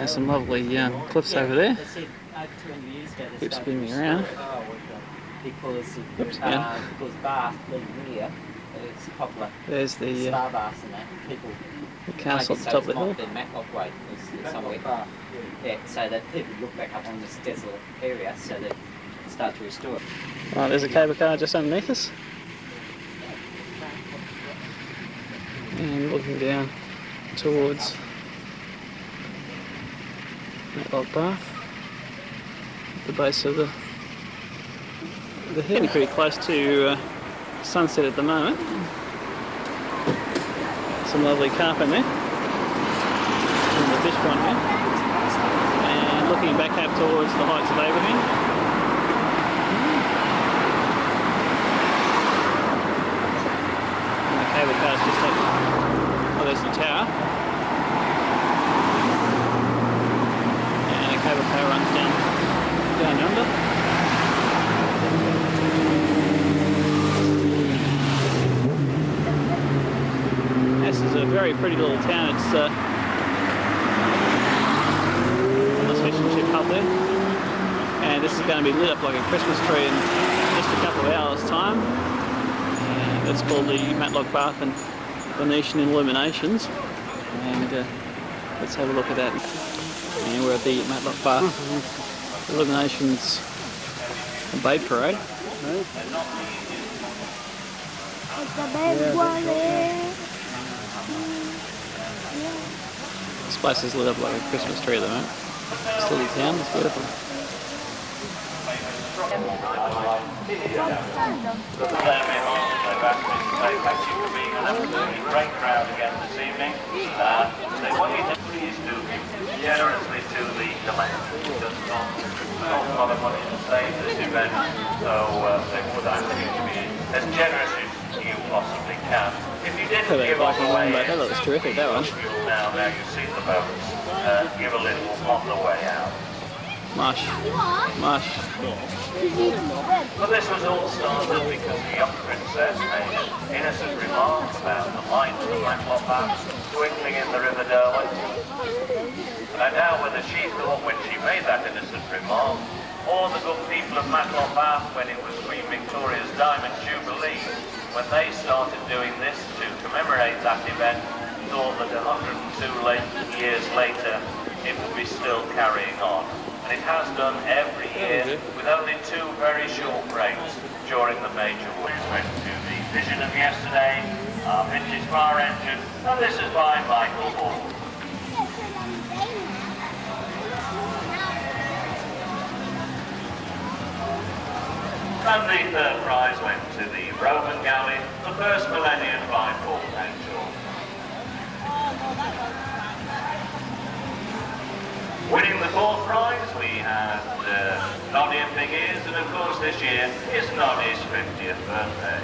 Some lovely cliffs over there. Keep spinning me around. Because Oops, yeah. because Bath being near, it's popular. There's the Star Bath and that people. castle at the top of the hill. Then Matlock Way is somewhere. Yeah, so that people look back up on this desolate area, so they start to restore it. Right, there's a cable car just underneath us. And looking down towards Matlock Bath, the base of the hill. Getting pretty close to sunset at the moment. Some lovely carpet there from the fish pond here. And looking back up towards the heights of Abraham. And the cable car's just up. Oh, there's the tower. And the cable car runs down yonder. This is a very pretty little town. It's on the fishing ship up there. And this is going to be lit up like a Christmas tree in just a couple of hours' time. And it's called the Matlock Bath and Venetian Illuminations. And let's have a look at that. And we're at the Matlock Bath Illuminations Boat Parade. This place is lit up like a Christmas tree at the moment. This little town is beautiful. Great crowd again this evening. They want you to please do generously to the land. Just not a lot of money to save this event, so they would ask you to be as generous as you possibly can. If you didn't give all the way, that looks terrific, that one. now you've seen the boats. Give a little on the way out. Mush. Mush. But this was all started because the young princess made an innocent remark about the light of the Matlock Bath twinkling in the River Derwent. And I doubt whether she thought when she made that innocent remark, or the good people of Matlock Bath when it was Queen Victoria's Diamond Jubilee, when they started doing this to commemorate that event, thought that 102 years later it would be still carrying on. And it has done every year, with only 2 very short breaks during the major war. We went to the Vision of Yesterday, our vintage fire engine, and this is by Michael Hall. And the third prize went to the Roman Galley, the first millennium by Paul Henshaw. Winning the 4th prize, we had Noddy and Big Ears, and of course this year is Noddy's 50th birthday.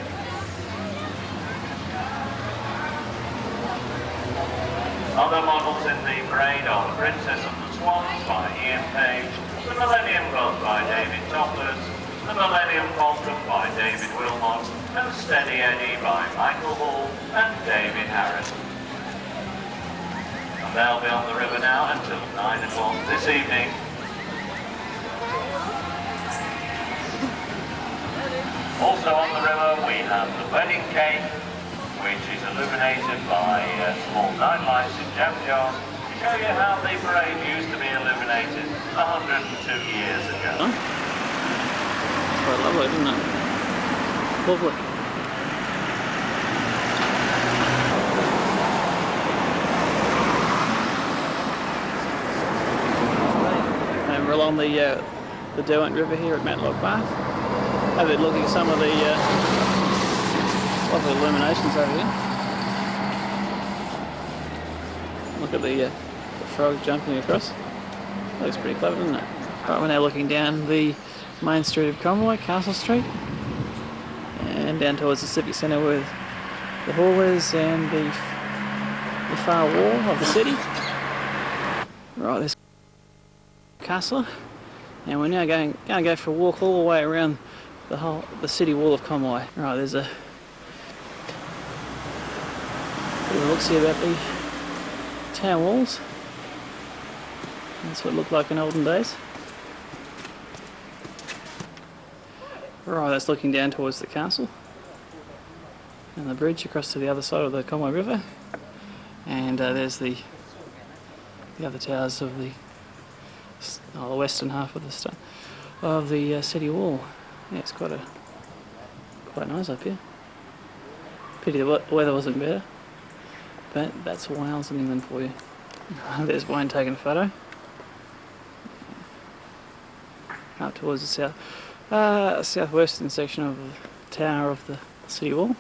Other models in the parade are the Princess of the Swans by Ian Page, the Millennium Boat by David Topless, the Millennium Falcon by David Wilmot, and Steady Eddie by Michael Hall and David Harris. And they'll be on the river now until 9 o'clock this evening. Also on the river we have the wedding cake, which is illuminated by small nightlights in jam jars to show you how the parade used to be illuminated. originated 102 years ago. Huh? It's quite lovely, isn't it? Lovely. And we're along the Derwent River here at Matlock Bath. Have a look at some of the lovely illuminations over here. Look at the frog jumping across. Looks pretty clever, doesn't it? Right, we're now looking down the main street of Conroy, Castle Street, and down towards the Civic Centre with the hall is and the far wall of the city. Right, there's Castle, and we're now going to go for a walk all the way around the city wall of Conroy. Right, there's a bit of a look-see about the town walls. That's what it looked like in olden days. Right, that's looking down towards the castle and the bridge across to the other side of the Conway River, and there's the other towers of the western half of the city wall. Yeah, it's quite nice up here. Pity the weather wasn't better, but that's Wales and England for you. There's Wayne taking a photo. Up towards the southwestern section of the tower of the city wall.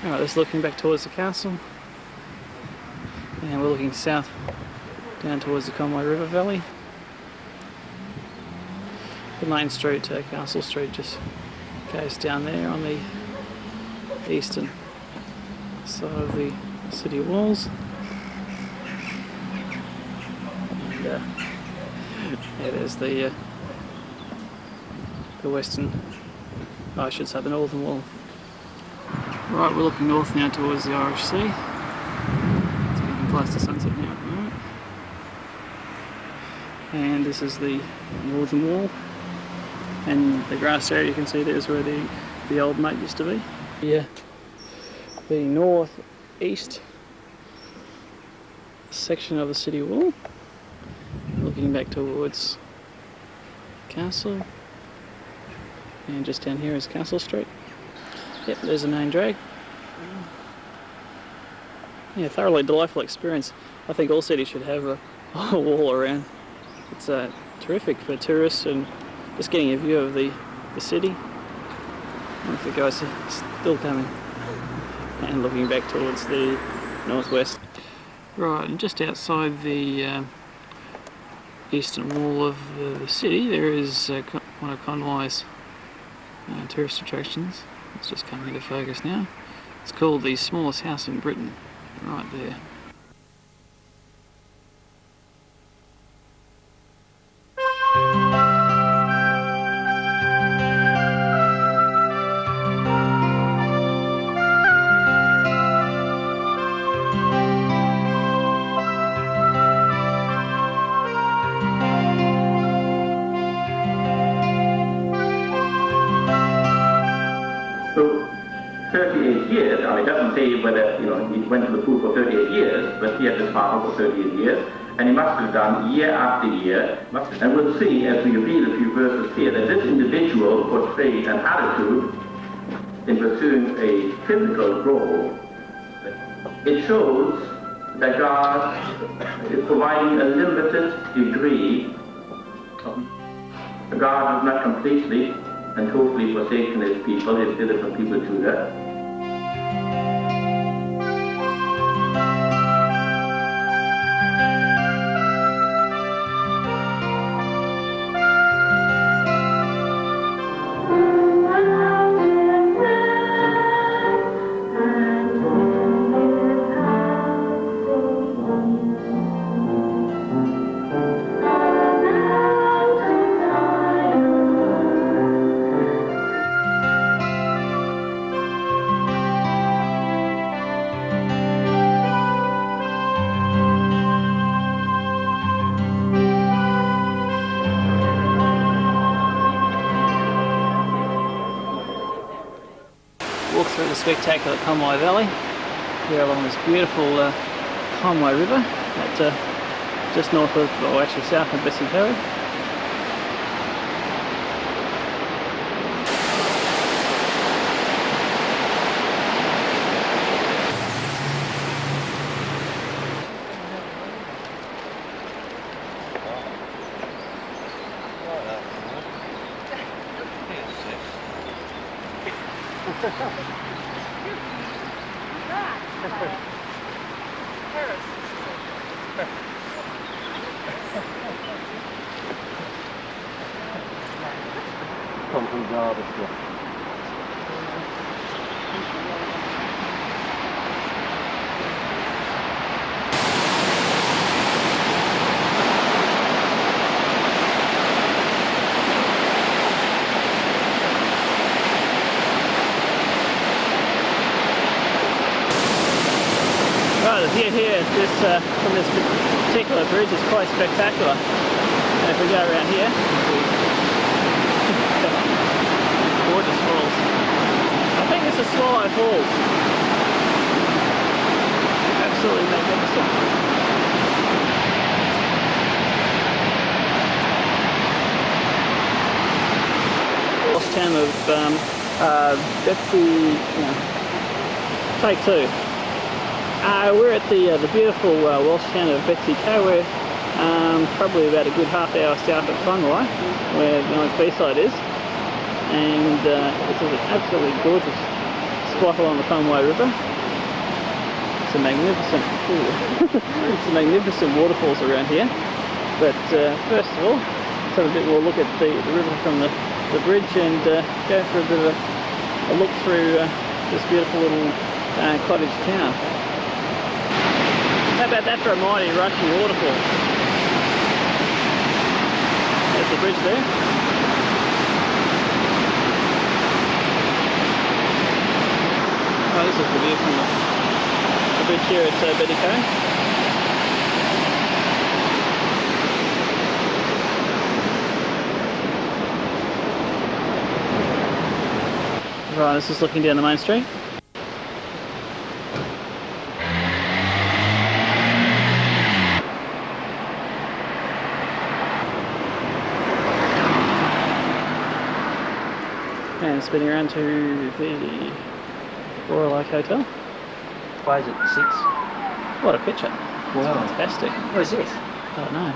Alright, just looking back towards the castle, and we're looking south down towards the Conway River Valley. The main street, Castle Street, just goes down there on the eastern side of the city walls. And, yeah, there's the western, I should say the northern wall. Right, we're looking north now towards the Irish Sea. It's getting close to sunset now at the moment. And this is the northern wall. And the grass area you can see there is where the old moat used to be. Yeah, the north-east section of the city wall. Looking back towards Castle. And just down here is Castle Street. Yep, there's the main drag. Yeah, thoroughly delightful experience. I think all cities should have a wall around. It's terrific for tourists and just getting a view of the city. I don't know if the guys are still coming. And looking back towards the northwest. Right, and just outside the eastern wall of the city, there is one of Conway's tourist attractions. It's just coming into focus now. It's called the smallest house in Britain, right there. So 38 years, I mean, it doesn't say whether, he went to the pool for 38 years, but he had this farm for 38 years, and he must have done year after year. And we'll see, as we read a few verses here, that this individual portrayed an attitude in pursuing a physical goal. It shows that God is providing a limited degree. God has not completely and totally forsaken his people, his diligent people, Judah. Walk through the spectacular Conway Valley here along this beautiful Conway River that just north of, or actually south of Betsy Cowie. Come from Derbyshire. Right, the view here from this particular bridge is quite spectacular. And if we go around here, gorgeous falls. I think this is Swallow Falls. Absolutely magnificent. Lost town of Betsy, take two. We're at the beautiful Welsh town of Betsy Cowie, probably about a good half hour south of Whangarei, where the nice B-side is. And this is an absolutely gorgeous spot along the Whangarei River. It's a magnificent, some magnificent waterfalls around here. But first of all, let's have a bit more look at the river from the bridge and go for a bit of a look through this beautiful little cottage town. How about that for a mighty rushing waterfall? There's the bridge there. Oh, this is the view from the bridge here at Betsy Cowie. Right, this is looking down the main street. And spinning around to the Royal Oak Hotel. Close at 6. What a picture. Wow. Fantastic. What is this? I don't know.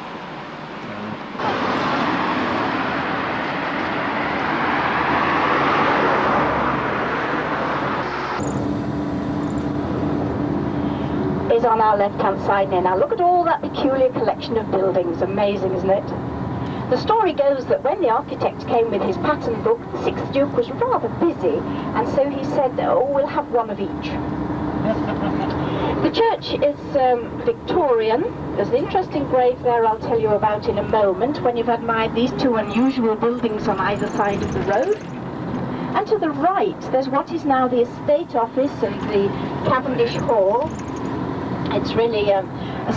Is on our left-hand side now. Now look at all that peculiar collection of buildings. Amazing, isn't it? The story goes that when the architect came with his pattern book, the 6th Duke was rather busy, and so he said, oh, we'll have one of each. The church is Victorian. There's an interesting grave there I'll tell you about in a moment when you've admired these two unusual buildings on either side of the road. And to the right, there's what is now the estate office and the Cavendish Hall. It's really a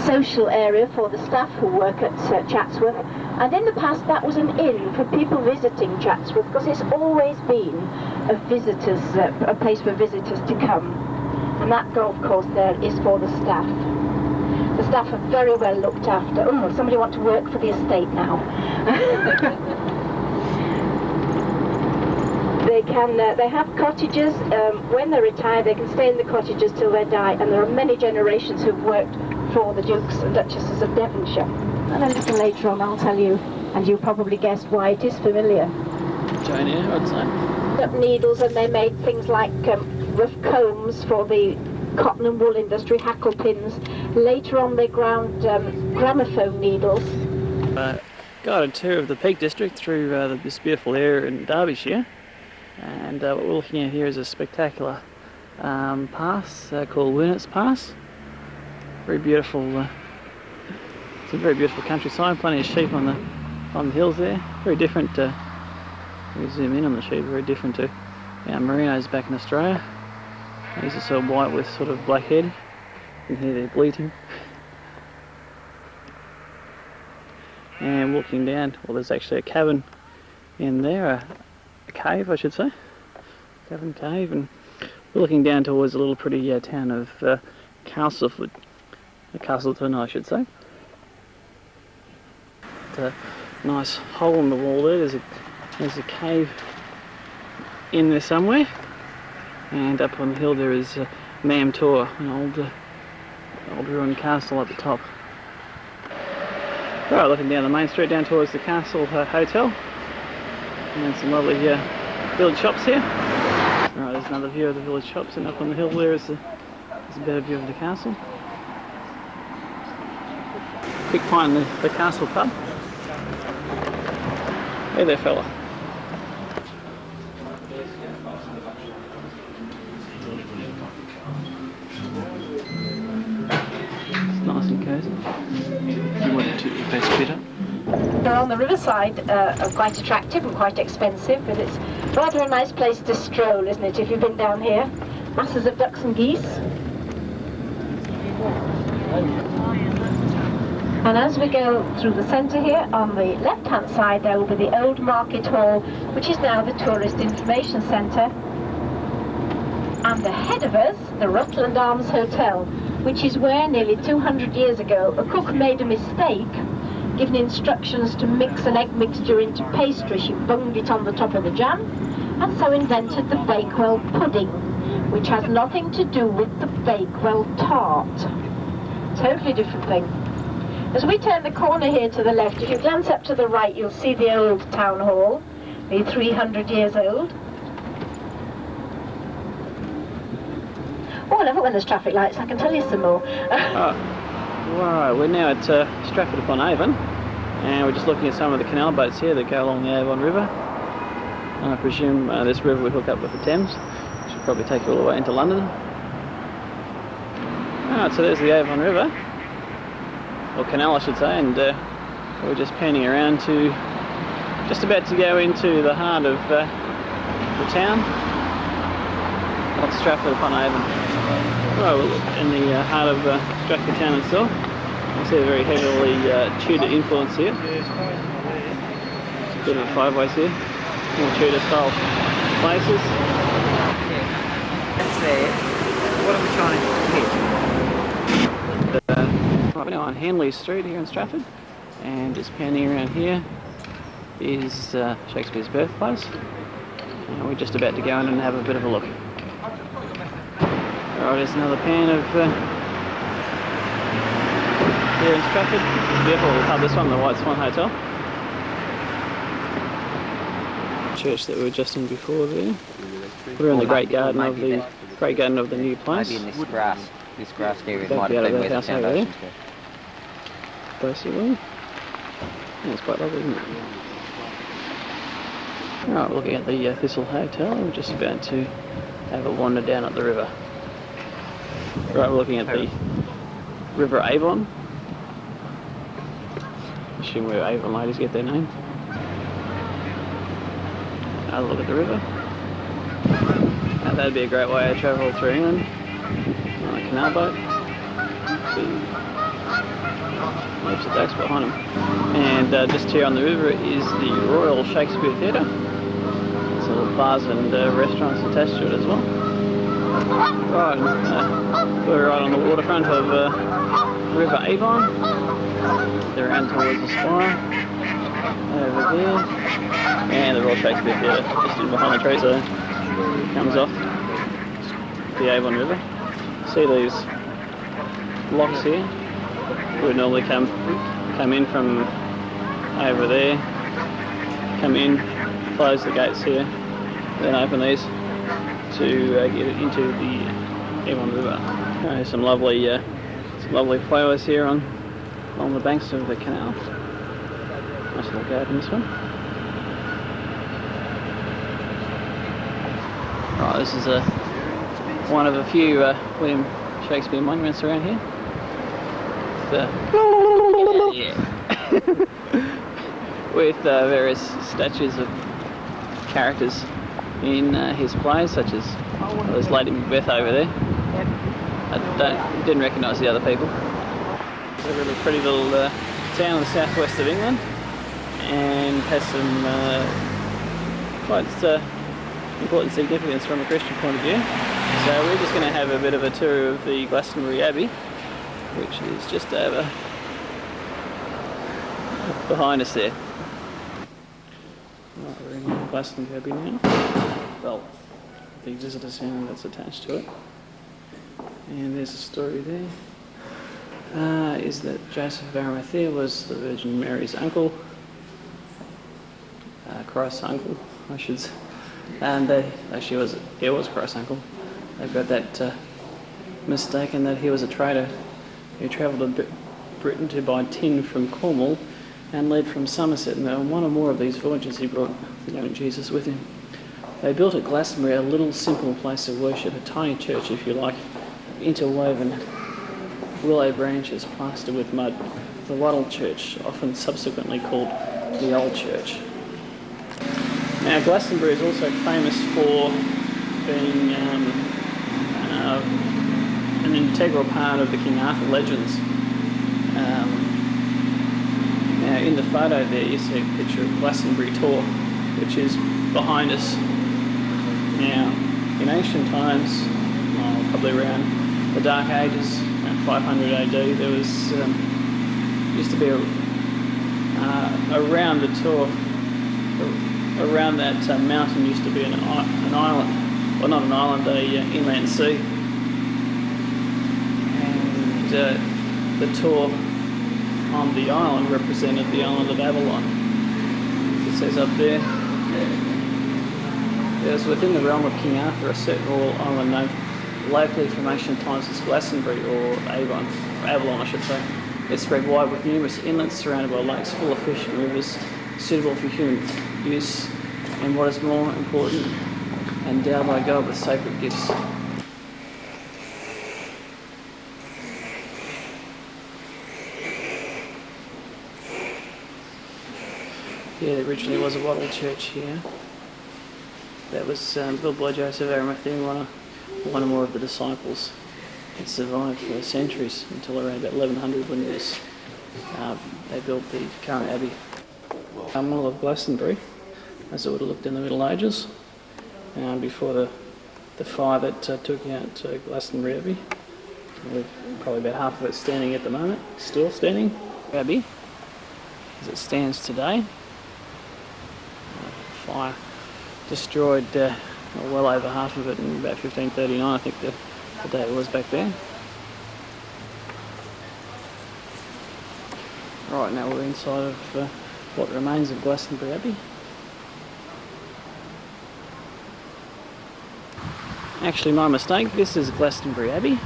social area for the staff who work at Chatsworth. And in the past, that was an inn for people visiting Chatsworth, because it's always been a place for visitors to come. And that golf course there is for the staff. The staff are very well looked after. Oh, somebody want to work for the estate now. They have cottages. When they retire, they can stay in the cottages till they die. And there are many generations who've worked for the Dukes and Duchesses of Devonshire. And a little later on I'll tell you, and you probably guessed why it is familiar. Jonia, I'd say. Up needles, and they made things like rough combs for the cotton and wool industry, hackle pins. Later on they ground gramophone needles. Guided tour of the Peak District through this beautiful area in Derbyshire. And what we're looking at here is a spectacular pass called Wernets Pass. Very beautiful. It's a very beautiful countryside. Plenty of sheep on the hills there. Very different. We zoom in on the sheep. Very different to our merinos back in Australia. These are sort of white with sort of black head. You can hear they're bleating. And walking down, well, there's actually a cabin in there, a cave, I should say. Cabin cave, and we're looking down towards a little pretty town of Castleton, I should say. nice hole in the wall there. There's a cave in there somewhere, and up on the hill there is Mam Tor, an old ruined castle at the top. Right, looking down the main street down towards the Castle Hotel, and some lovely village shops here. Right, there's another view of the village shops, and up on the hill there is a better view of the castle. Quick find the castle pub. Hey there, fella. It's nice and cosy. You wanted to face better? They're on the riverside, are quite attractive and quite expensive, but it's rather a nice place to stroll, isn't it, if you've been down here? Masses of ducks and geese. And as we go through the centre here, on the left-hand side there will be the old market hall, which is now the Tourist Information Centre. And ahead of us, the Rutland Arms Hotel, which is where nearly 200 years ago a cook made a mistake, given instructions to mix an egg mixture into pastry. She bunged it on the top of the jam, and so invented the Bakewell pudding, which has nothing to do with the Bakewell tart. Totally different thing. As we turn the corner here to the left, if you glance up to the right, you'll see the old town hall, the 300 years old. Oh, I love it when there's traffic lights, I can tell you some more. Right, we're now at Stratford-upon-Avon, and we're just looking at some of the canal boats here that go along the Avon River. And I presume this river will hook up with the Thames, which will probably take you all the way into London. Alright, so there's the Avon River, or canal I should say, and we're just panning around to, just about to go into the heart of the town of Stratford-upon-Avon. Well, in the heart of Stratford town itself, you see a very heavily Tudor influence here. It's a bit of a five-ways here, more Tudor style places. That's there. What are we trying to hit? Right, we're now on Henley Street here in Stratford, and just panning around here is Shakespeare's birthplace, and we're just about to go in and have a bit of a look. Alright, there's another pan of here in Stratford. Beautiful pub, this one, the White Swan Hotel. Church that we were just in before there. We're in the great garden of the new place. Maybe in this grass area Back might have been where the foundations were. Basically. Yeah, it's quite lovely, isn't it? Alright, looking at the Thistle Hotel, we're just about to have a wander down at the river. Right, we're looking at the River Avon. I assume where Avon ladies get their name. Have a look at the river. Now, that'd be a great way to travel through England on a canal boat. Oops, the ducks behind them. And just here on the river is the Royal Shakespeare Theatre. There's little bars and restaurants attached to it as well. Right, we're right on the waterfront of River Avon. They're around towards the spire over there, and the Royal Shakespeare Theatre just in behind the trees. So it comes off the Avon River. See these locks here? We would normally come in from over there, come in, close the gates here, then open these to get it into the Avon River. There's some lovely flowers here along the banks of the canal. Nice little garden, this one. Right, this is one of a few William Shakespeare monuments around here. With various statues of characters in his plays, such as there's Lady Macbeth over there. I didn't recognise the other people. It's a really pretty little town in the southwest of England, and has some quite important significance from a Christian point of view. So we're just going to have a bit of a tour of the Glastonbury Abbey, which is just over behind us there. Right, we're in Glastonbury Abbey now. Well, the visitor centre that's attached to it. And there's a story there. Is that Joseph of Arimathea was the Virgin Mary's uncle, Christ's uncle, I should say. And he was Christ's uncle. They got that mistaken that he was a trader who travelled to Britain to buy tin from Cornwall and led from Somerset. And on one or more of these voyages he brought the young Jesus with him. They built at Glastonbury a little simple place of worship, a tiny church if you like, interwoven willow branches plastered with mud. The Wattle Church, often subsequently called the Old Church. Now Glastonbury is also famous for being an integral part of the King Arthur legends. Now in the photo there you see a picture of Glastonbury Tor, which is behind us. Now in ancient times, probably around the Dark Ages, around 500 AD, there was used to be around the Tor, around that mountain used to be an island, well not an island, an inland sea, and the Tor on the island represented the island of Avalon. It says up there, there was within the realm of King Arthur a certain royal island known locally from ancient times as Glastonbury, or Avon, or Avalon I should say. It spread wide with numerous inlets surrounded by lakes full of fish and rivers suitable for human use, and what is more important, endowed by God with sacred gifts. Yeah, there originally was a Wattle Church here. That was built by Joseph of Arimathea, one or more of the disciples. It survived for centuries until around about 1100 when they built the current abbey. Model of Glastonbury, as it would have looked in the Middle Ages, before the fire that took out Glastonbury Abbey. With probably about half of it standing at the moment, still standing. Abbey, as it stands today. Fire destroyed well over half of it in about 1539, I think the day it was back there. Right, now we're inside of what remains of Glastonbury Abbey. Actually, my mistake, this is Glastonbury Abbey.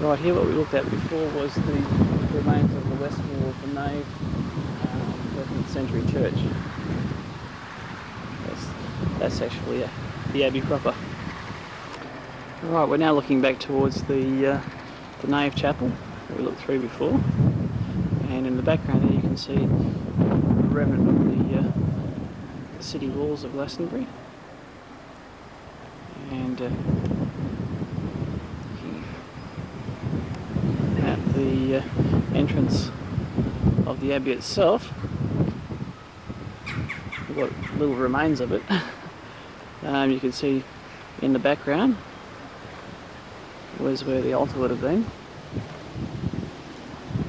Right here, what we looked at before was the remains of the west wall of the nave, 13th century church. That's actually the abbey proper. Right, we're now looking back towards the nave chapel that we looked through before, and in the background there you can see a remnant of the city walls of Glastonbury, and at the entrance of the abbey itself, what little remains of it, you can see in the background was where the altar would have been.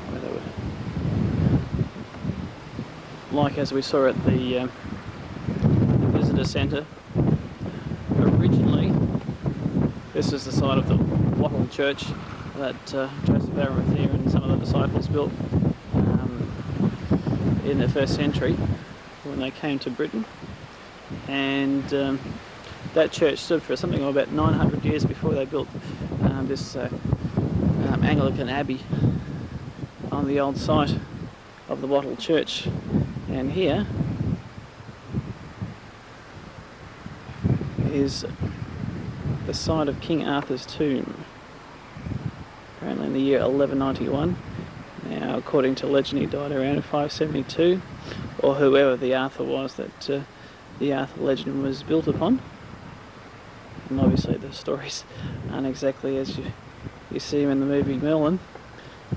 Where they would, like as we saw at the visitor centre, originally this is the site of the Wattle Church that Joseph of Arimathea and some of the disciples built in the 1st century when they came to Britain, and that church stood for something like about 900 years before they built this Anglican Abbey on the old site of the Wattle Church. And here is the site of King Arthur's tomb, apparently in the year 1191. Now, according to legend, he died around 572, or whoever the Arthur was that the Arthur legend was built upon. And obviously the stories aren't exactly as you see them in the movie Merlin.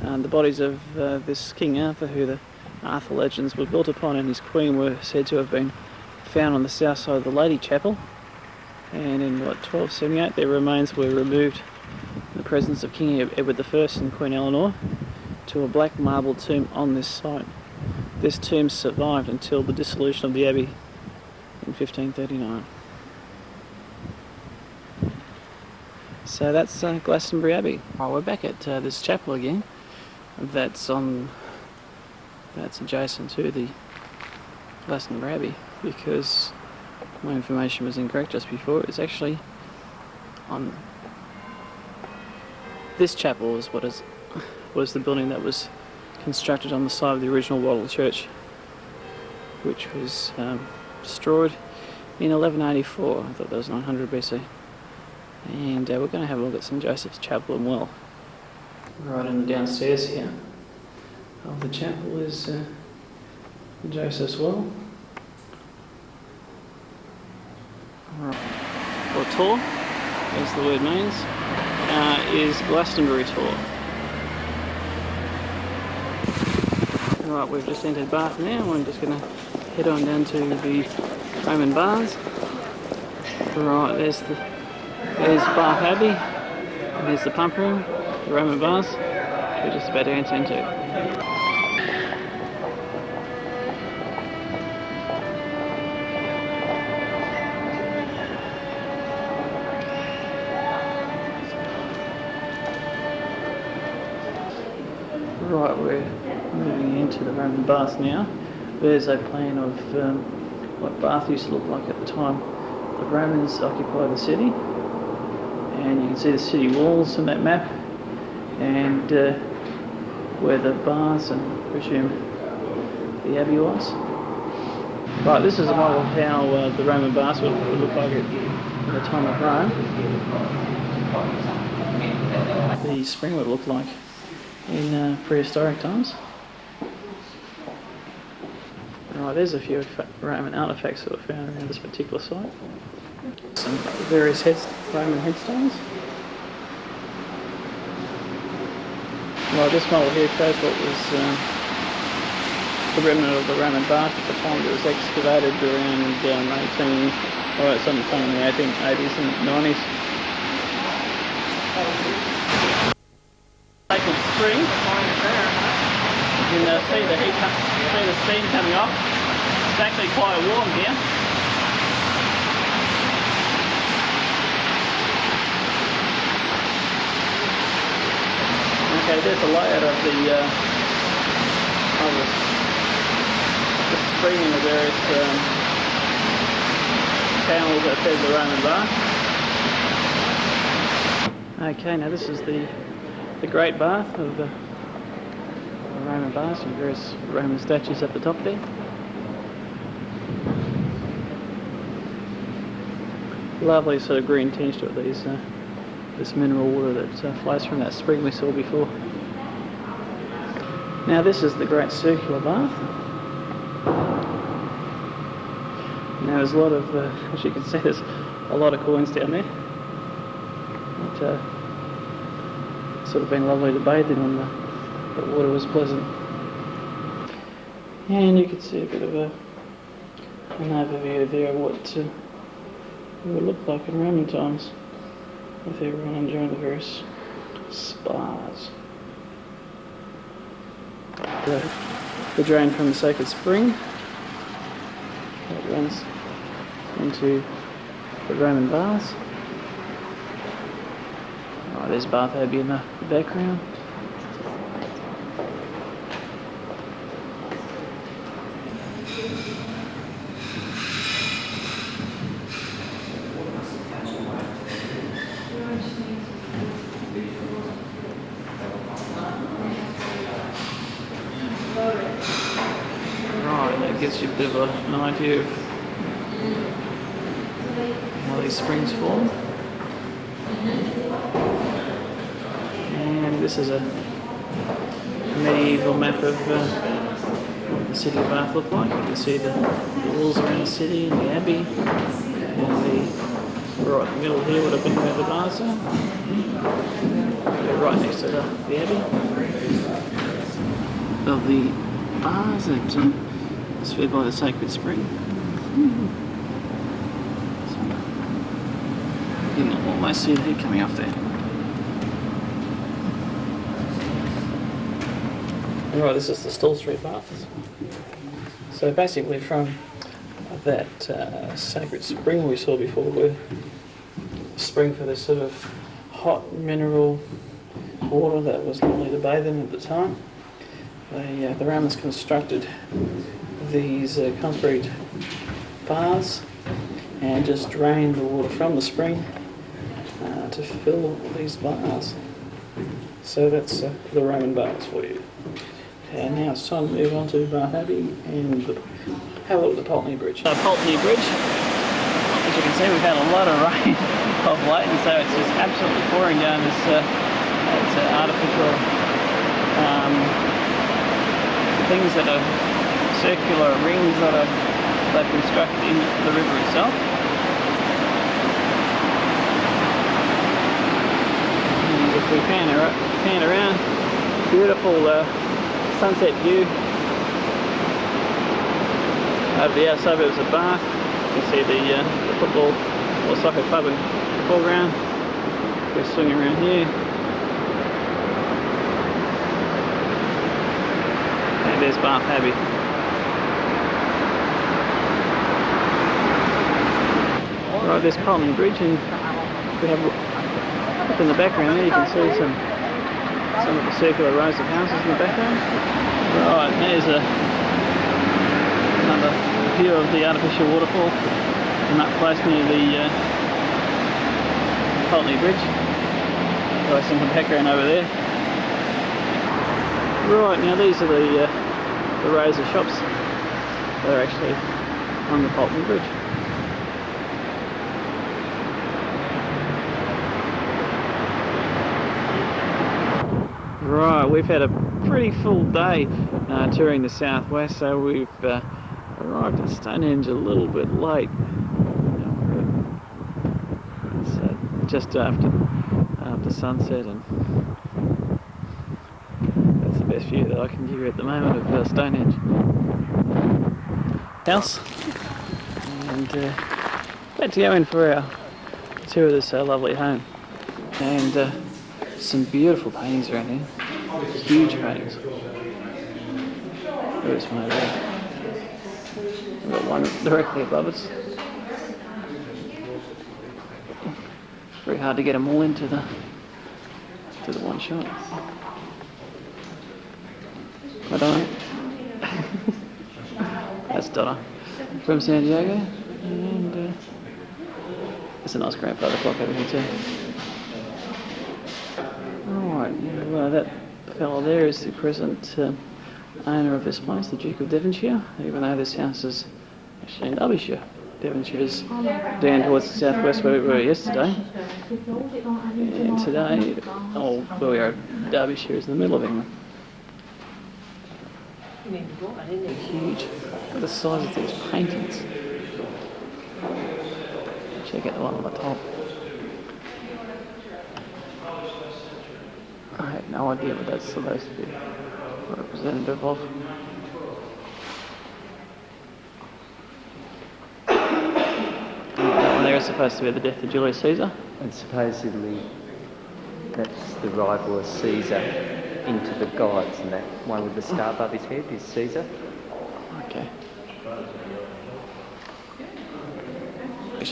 The bodies of this King Arthur, who the Arthur legends were built upon, and his queen were said to have been found on the south side of the Lady Chapel. And in 1278 their remains were removed in the presence of King Edward I and Queen Eleanor to a black marble tomb on this site. This tomb survived until the dissolution of the abbey in 1539. So that's Glastonbury Abbey. Right, we're back at this chapel again. That's adjacent to the Glastonbury Abbey, because my information was incorrect just before. It's actually on this chapel was the building that was constructed on the site of the original Wattle Church, which was destroyed in 1184. I thought that was 900 BC. And we're going to have a look at St Joseph's Chapel and Well. Right in the downstairs here of the chapel is St Joseph's Well. Right. Or Tor, as the word means, is Glastonbury Tor. Right, we've just entered Bath now. I'm just going to head on down to the Roman Baths. Right, there's Bath Abbey, and there's the pump room, the Roman Baths. We're just about to enter into. Right, we're moving into the Roman Baths now. There's a plan of what Bath used to look like at the time the Romans occupied the city. And you can see the city walls on that map, and where the baths and I presume the abbey was. Right, this is a model of how the Roman baths would look like at the time of Rome. The spring would look like in prehistoric times. Right, there's a few Roman artefacts that were found around this particular site. Some various Roman headstones. Right, this model here shows what was the remnant of the Roman bath at the time it was excavated around sometime in the 1880s and 90s. Sacred spring. You can see the steam coming off. It's actually quite warm here. Okay, there's a layout of the spring and the various channels that fed the Roman bath. Okay, now this is the Great Bath of the Roman baths, and various Roman statues at the top there. Lovely sort of green tinge to it, this mineral water that flows from that spring we saw before. Now this is the Great Circular Bath. Now there's a lot of, as you can see, there's a lot of coins down there. It's sort of been lovely to bathe in when the water was pleasant. And you can see a bit of an overview there of what it would look like in Roman times with everyone enjoying the various spas. The drain from the Sacred Spring that runs into the Roman baths. Oh, there's Bath Abbey in the background. Gives you a bit of an idea of how these springs form. And this is a medieval map of what the city of Bath looked like. You can see the walls around the city and the abbey, and right in the middle here would have been where the baths are. Right next to the abbey of the bars that it's fed by the Sacred Spring. You can almost see the head coming off there. Right, this is the Stall Street baths. So basically from that sacred spring we saw before, where spring for this sort of hot mineral water that was lovely to bathe in at the time, the Romans constructed these concrete baths and just drained the water from the spring to fill these baths. So that's the Roman baths for you. And now it's time to move on to Bath Abbey and have a look at the Pulteney Bridge. Pulteney Bridge, as you can see, we've had a lot of rain of late, and so it's just absolutely pouring down this artificial things that are circular rings that they've constructed in the river itself. And if we pan around, beautiful sunset view over the outer suburbs of Bath. You can see the football or soccer club in the foreground. We're swinging around here. And there's Bath Abbey. Right, there's Pulteney Bridge, and we have up in the background there you can see some of the circular rows of houses in the background. Right, there's another view of the artificial waterfall from up close near the Pulteney Bridge. Got some background over there. Right, now these are the rows of shops that are actually on the Pulteney Bridge. Right, we've had a pretty full day touring the southwest, so we've arrived at Stonehenge a little bit late. It's just after sunset, and that's the best view that I can give you at the moment of Stonehenge house. And about to go in for our tour of this lovely home. And some beautiful paintings around here. Huge paintings. There's one over there. We've got one directly above us. Very hard to get them all into the one shot. I don't know. That's Donna from San Diego, and there's a nice grandfather clock over here too. Alright, well, that fellow there is the present owner of this place, the Duke of Devonshire, even though this house is actually in Derbyshire. Devonshire is down towards the southwest where we were yesterday, and today, where we are, Derbyshire is in the middle of England. Huge. Look at the size of these paintings. Check out the one on the top. I have no idea what that's supposed to be representative of. That one there is supposed to be the death of Julius Caesar. And supposedly that's the rival of Caesar into the gods, and that one with the star above his head is Caesar. Okay.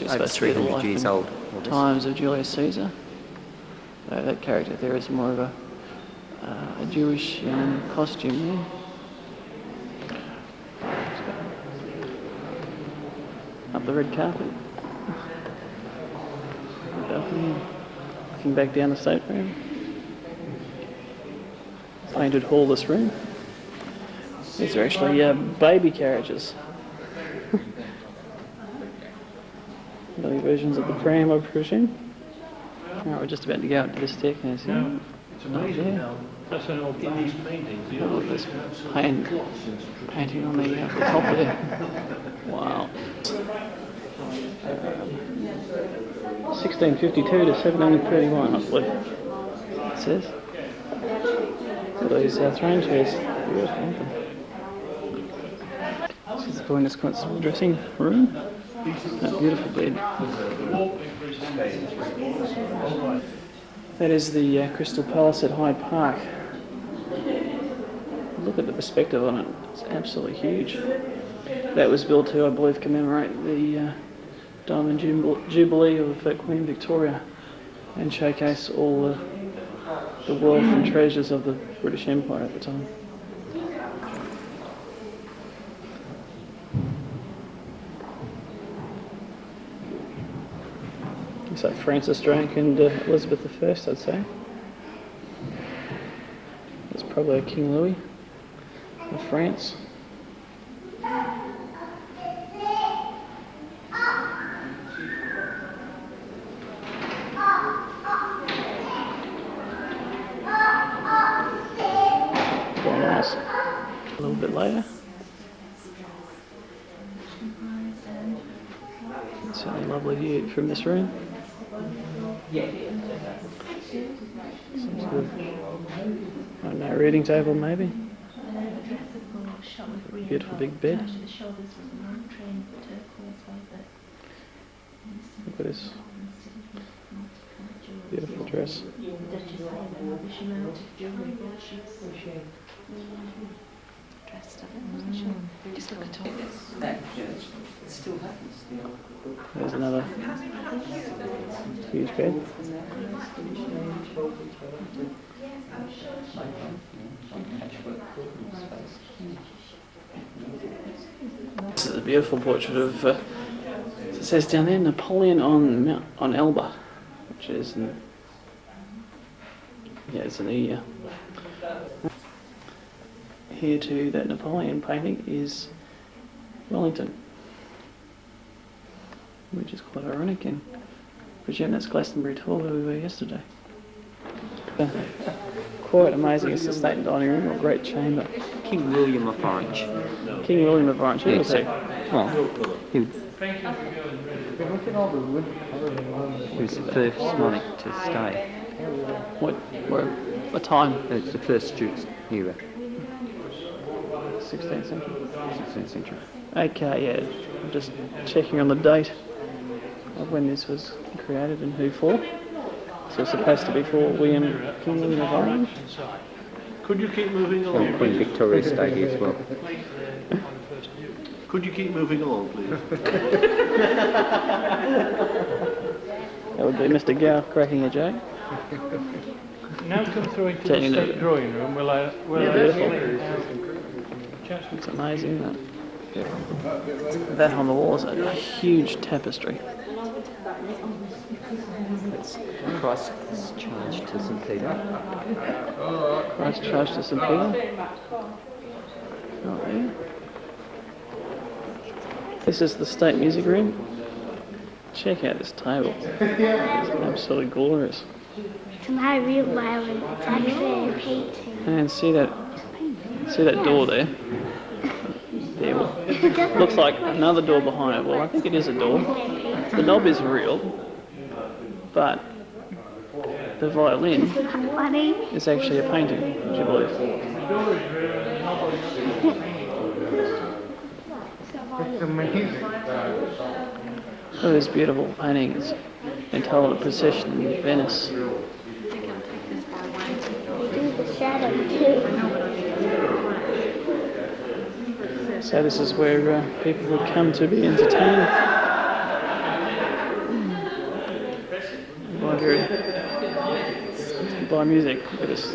Over 300 years old. Times of Julius Caesar. That character there is more of a Jewish costume there. Up the red carpet. Looking back down the state room. Painted hallless room. These are actually baby carriages. Early versions of the pram, I presume. Alright, we're just about to go out to the staircase here. It's amazing how in these paintings you look at this painting on the top there. Wow. 1652 to 1731, I believe it says. Look at these throne chairs. Beautiful, aren't they? This is the Aquinas Constable dressing room. That beautiful bed. That is the Crystal Palace at Hyde Park. Look at the perspective on it. It's absolutely huge. That was built to, I believe, commemorate the Diamond Jubilee of Queen Victoria and showcase all the wealth and treasures of the British Empire at the time. So Francis Drake and Elizabeth I, I'd say. That's probably King Louis of France. Very nice. A little bit later. It's a lovely view from this room. Some sort of, I don't know, reading table maybe. Beautiful big bed. Look at this beautiful dress. There's another huge bed. This is a beautiful portrait of, it says down there, Napoleon on Elba, which is it's an E. Here too, that Napoleon painting is Wellington, which is quite ironic, and I presume that's Glastonbury Hall where we were yesterday. Quite amazing. It's the state and dining room, a great chamber. King William of Orange. King William of Orange, who was he? Well, he was the first monarch to stay. What time? It's the first Stuart era. 16th century. 16th century. Okay, yeah. I'm just checking on the date of when this was created and who for. So it's supposed to be for King William of Orange. Could you keep moving along? And Queen Victoria stayed here as well. Could you keep moving along, please? That would be Mr. Gow cracking a joke. Now come through into the state drawing room. Beautiful. It's amazing, that. That on the wall is a huge tapestry. It's Christ's charge to St. Peter. Christ charged to St. Peter. Right there. This is the State Music Room. Check out this table. It's absolutely glorious. It's my real violin. It's actually a painting. And see that door there? There. Looks like another door behind it. Well, I think it is a door. The knob is real, but the violin is actually a painting, would you believe? It's amazing. Look at this beautiful painting. It's been told a procession in Venice. Do the shadow too. So this is where people would come to be entertained by music. Look at this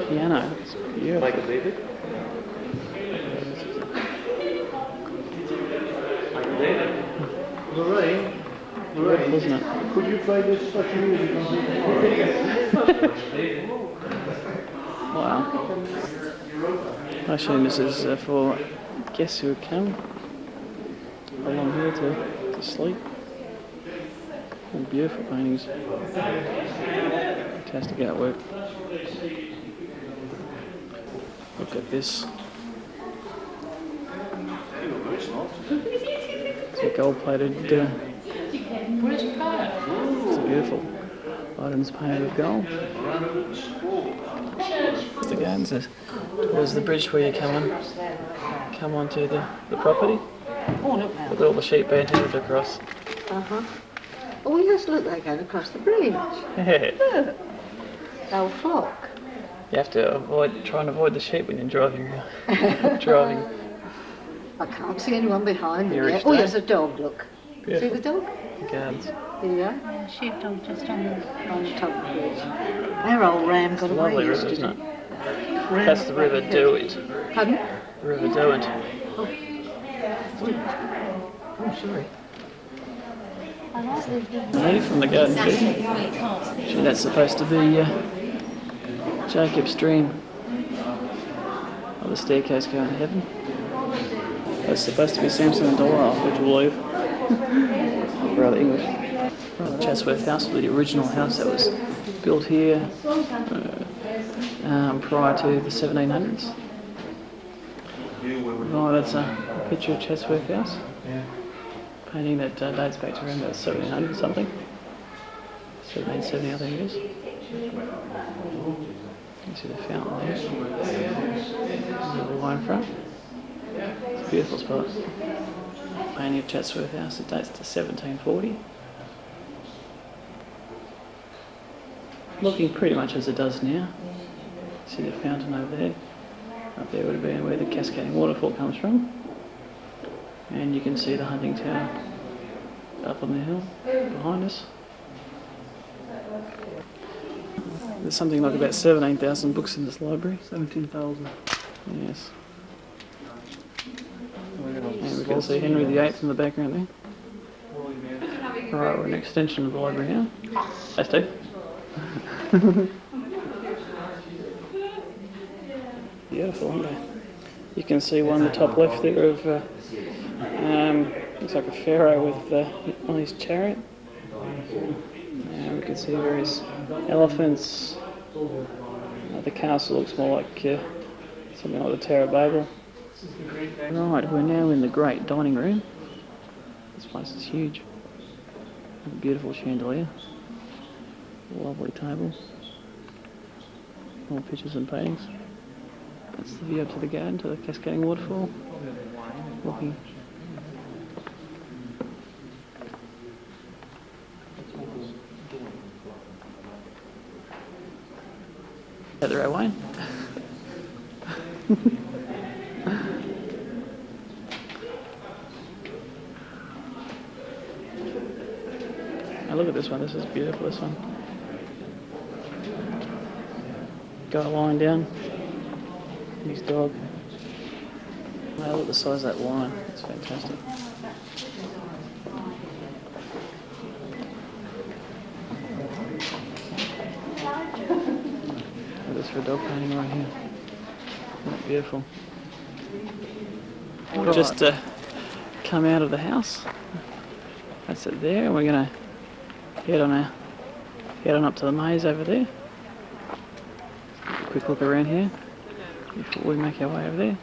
piano. It's beautiful. Like a David? Lorraine, Isn't it? could you play this such music on Wow. I assume this is for guests who have come along here to sleep. And beautiful paintings. Fantastic artwork. Look at this. It's a gold-plated. It's beautiful. Items painted with gold. Again, towards the bridge where you come onto the property. Look at all the sheep being headed across. Oh yes, look, they're going across the bridge. Yeah. Look, the whole flock. You have to try and avoid the sheep when you're driving. I can't see anyone behind me. Here Yet. each Oh, day. there's a dog, look. Beautiful. See the dog? Guards. Yeah. Sheepdog just on the top bridge. Our old ram got away Lovely river, yesterday. isn't it? That's the River Derwent. Pardon? The River Derwent. Oh, sorry. Lady from the garden. Actually, that's supposed to be Jacob's dream of the staircase going to heaven. That's supposed to be Samson and Delilah, which will leave. Rather English. The Chatsworth House was the original house that was built here prior to the 1700s. Oh, that's a picture of Chatsworth House. Painting that dates back to around about 1700 something. 1770 I think it is. You can see the fountain there. The wine front. It's a beautiful spot. Painting of Chatsworth House, it dates to 1740. Looking pretty much as it does now. See the fountain over there. Up there would have been where the cascading waterfall comes from. And you can see the hunting tower up on the hill behind us. There's something like about 17,000 books in this library. 17,000. Yes. And we can see Henry VIII in the background there. Alright, we're an extension of the library now. Hey Steve. Beautiful, aren't they? You can see one in the top left there of looks like a pharaoh with on his chariot. And we can see various elephants. The castle looks more like something like the Tower of Babel. Right, we're now in the great dining room. This place is huge. A beautiful chandelier. Lovely table. More pictures and paintings. That's the view up to the garden, to the cascading waterfall. Walking. At the right way. Now look at this one, this is beautiful, this one. Guy lying down, his dog. Wow, look at the size of that lion, it's fantastic. Look, this for a dog painting right here. Isn't that beautiful? We've just come out of the house. That's it there, and we're going to head on up to the maze over there. Quick look around here before we make our way over there.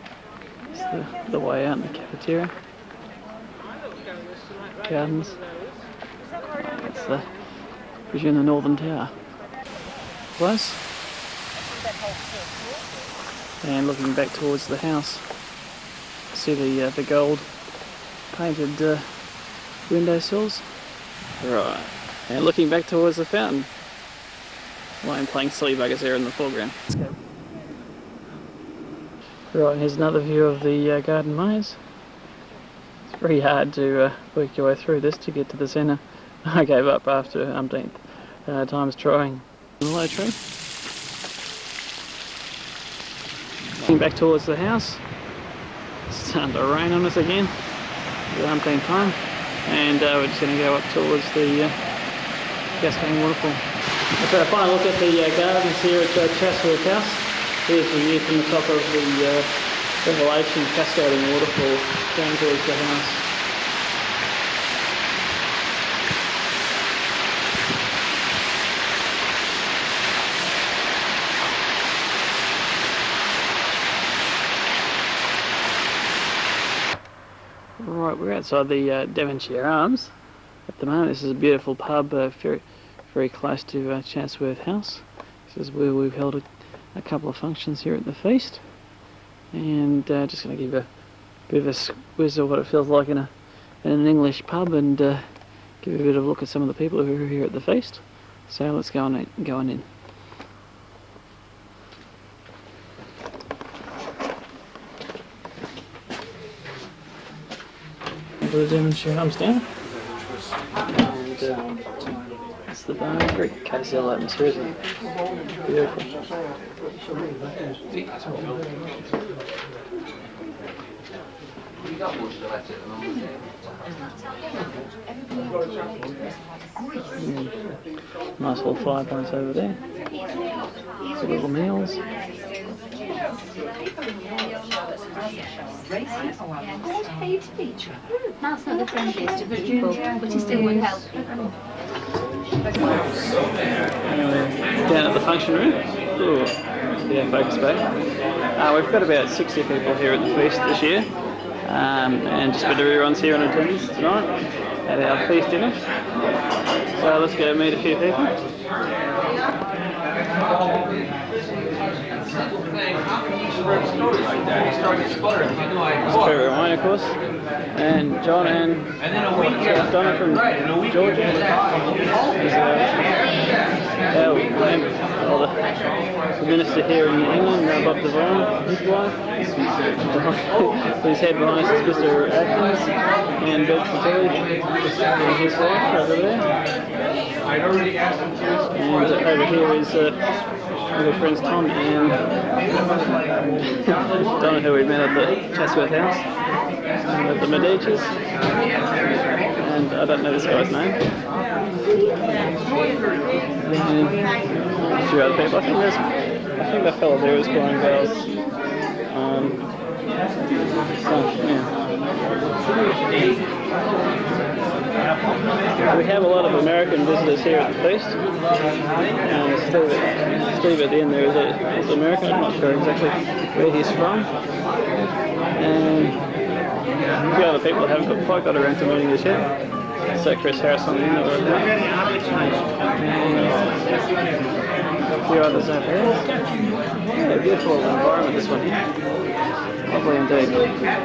It's the way out in the cafeteria. Gardens. That's the, presume, the Northern Tower. Close. And looking back towards the house, see the gold painted windowsills. Right. And looking back towards the fountain. Lion playing silly buggers there in the foreground. Let's go. Right, here's another view of the garden maze. It's very hard to work your way through this to get to the centre. I gave up after umpteenth times trying. Willow tree. Looking back towards the house. It's starting to rain on us again. The umpteenth time. And we're just going to go up towards the cascading waterfall. So a final look at the gardens here at Chatsworth House. Here's the view from the top of the Revelation cascading waterfall down towards the house. Right, we're outside the Devonshire Arms at the moment. This is a beautiful pub, very close to Chatsworth House. This is where we've held a couple of functions here at the feast, and just going to give a bit of a squiz of what it feels like in an English pub, and give a bit of a look at some of the people who are here at the feast. So let's go on in. couple of Devonshire arms down. And it's the bar. Very casual atmosphere, isn't it? Beautiful. Nice little fireplace over there. Some little meals. That's not the friendliest of people, but it still would help. Anyway, down at the function room. Ooh, yeah, focus back. We've got about 60 people here at the feast this year. And just a bit of everyone's here in attendance tonight at our feast dinner. So let's go meet a few people. It's Trevor and Wayne, of course, and John and Donna from Georgia. The minister here in England, Bob Devine, his wife. His head behind us is Mr. Atkins, and Ben Fatili and his wife over there. And over here is good friends Tom and Donna, who we met at the Chatsworth House, at the Medicis, and I don't know this guy's name. And a few other people. I think that fellow there is Brian Bales. We have a lot of American visitors here at the feast. Steve at the end there is American. I'm not sure exactly where he's from. And a few other people haven't quite got around to meeting us yet. So Chris Harris on the end of it. A few others over there. Yeah, beautiful environment, this one here. Lovely indeed. Yeah,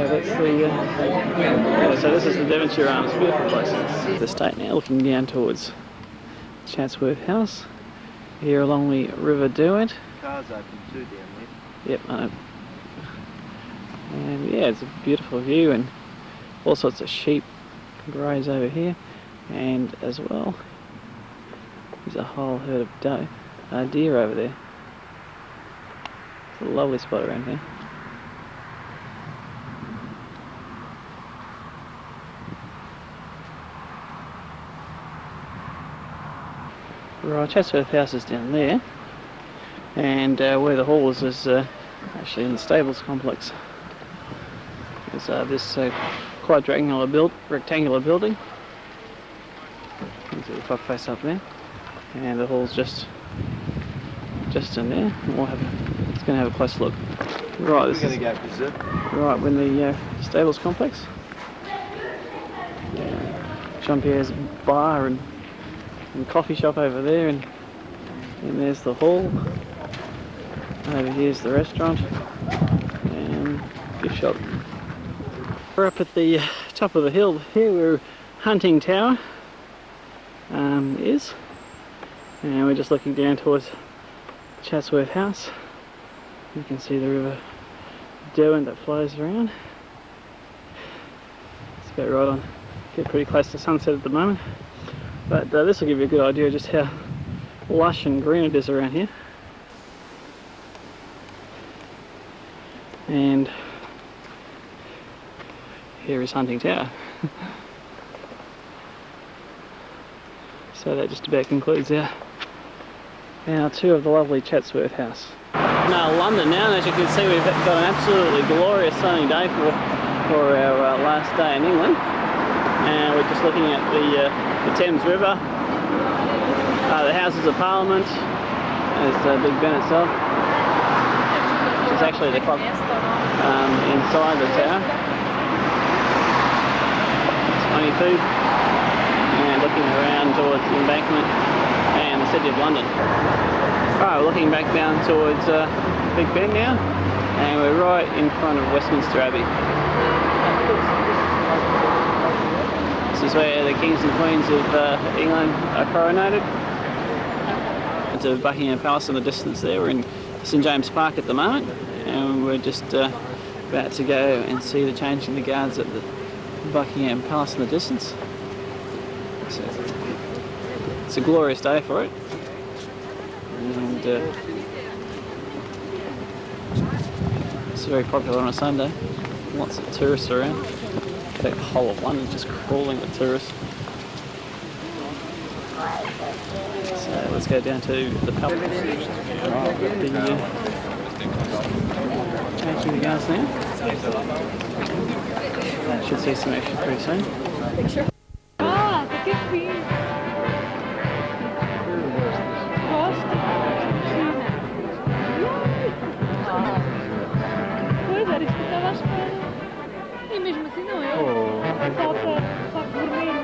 that's the, so this is the Devonshire Arms, beautiful place. The state now, looking down towards Chatsworth House, here along the River Derwent. Cars open too down there. Yep, I know. And yeah, it's a beautiful view, and all sorts of sheep graze over here, and as well, there's a whole herd of deer over there. It's a lovely spot around here. Right, Chatsworth House is down there, and where the hall is actually in the stables complex. There's this rectangular building. You can see the clock face up there, and the hall's just in there. It's going to have a close look. Right, this is right when the stables complex. Jean-Pierre's bar and coffee shop over there, and there's the hall. Over here's the restaurant and gift shop. We're up at the top of the hill here where Hunting Tower is, and we're just looking down towards Chatsworth House. You can see the River Derwent that flows around. It's about right on, get pretty close to sunset at the moment, but this will give you a good idea of just how lush and green it is around here. And here is Hunting Tower. So that just about concludes our tour of the lovely Chatsworth House. Now London now, and as you can see we've got an absolutely glorious sunny day for our last day in England. And we're just looking at the Thames River, the Houses of Parliament, there's Big Ben itself, which is actually the clock inside the tower. It's food, and looking around towards the embankment and the City of London. Alright, we're looking back down towards Big Ben now, and we're right in front of Westminster Abbey. This is where the kings and queens of England are coronated. To Buckingham Palace in the distance there. We're in St James Park at the moment, and we're just about to go and see the changing the guards at the Buckingham Palace in the distance. So it's a glorious day for it. And it's very popular on a Sunday. Lots of tourists around. The whole of London just crawling with tourists. So let's go down to the pub. Actually the guys now. Should see some action pretty soon. E mesmo assim não é. Falta vermelho.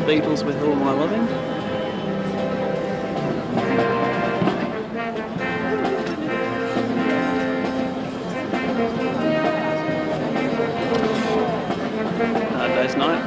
Beatles with All My Loving. Hard Day's Night.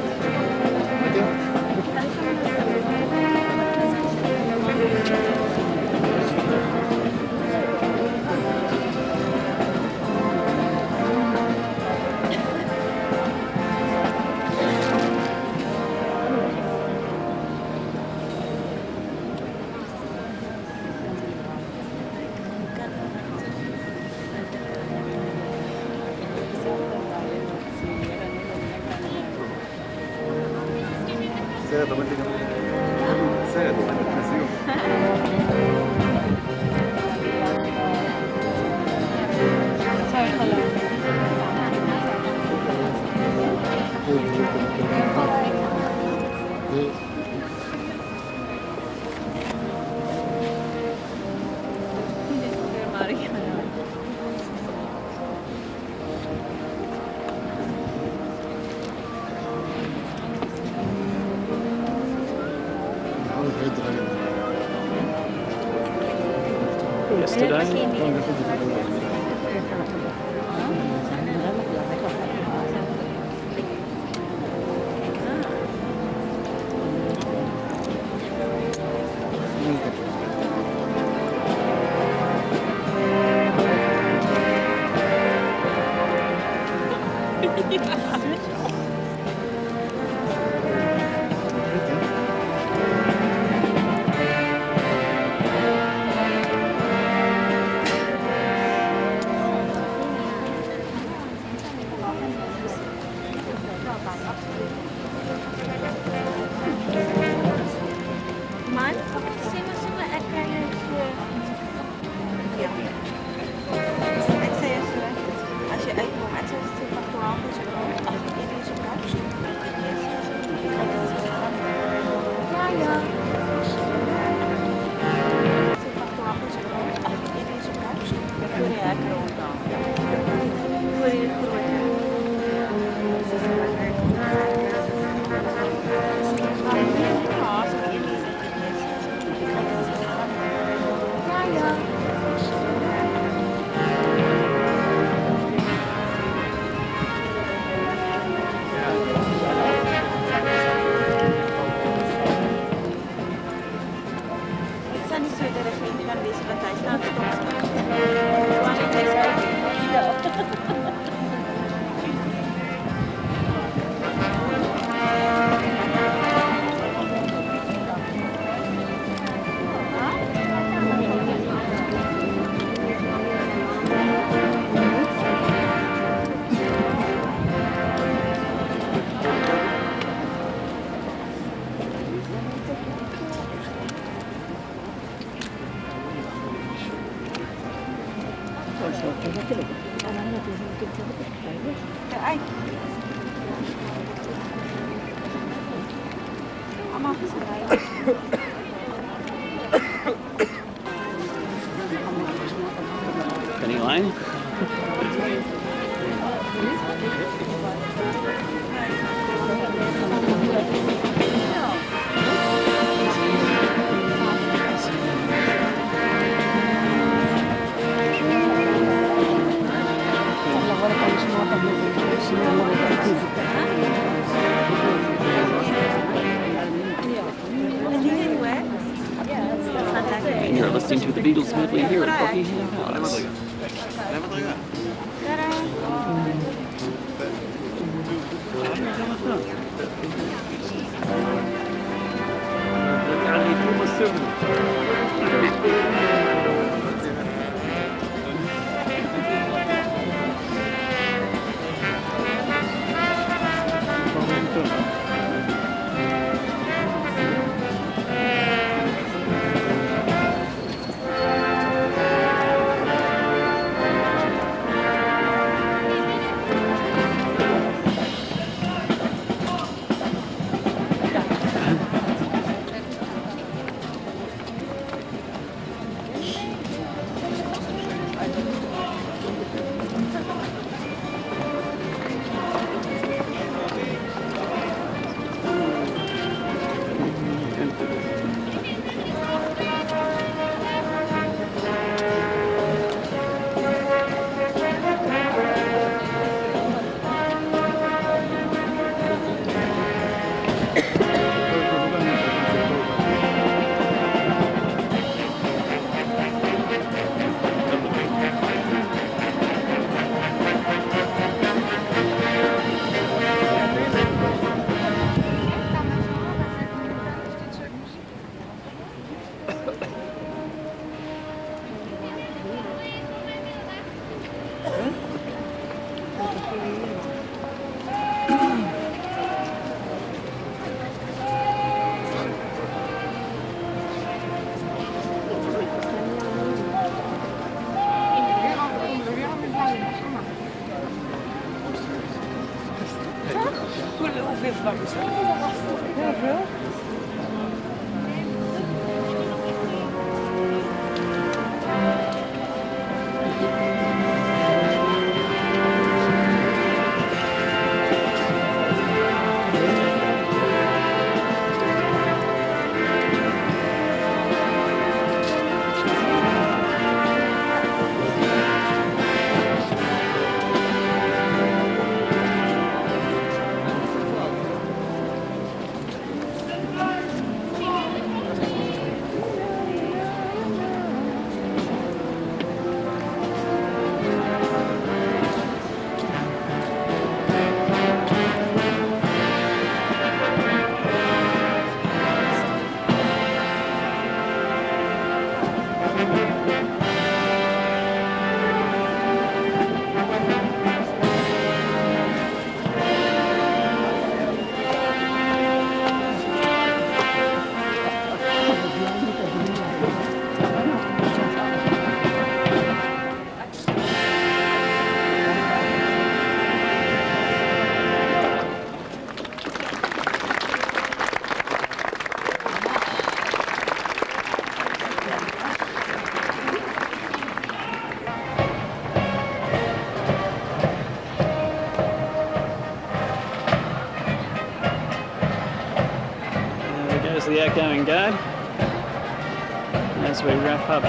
Yesterday. Mine kan man se wat ze me erkennen voor. Ja. Ik zei eens, als je uit moment is het van vooral dus achter in deze plaats. Ja, ja. Van vooral dus achter in deze plaats. Voor je groot dan. Voor je groot. Penny line. And you're listening to the Beatles medley here at Buckingham Palace. the outgoing guard as we wrap up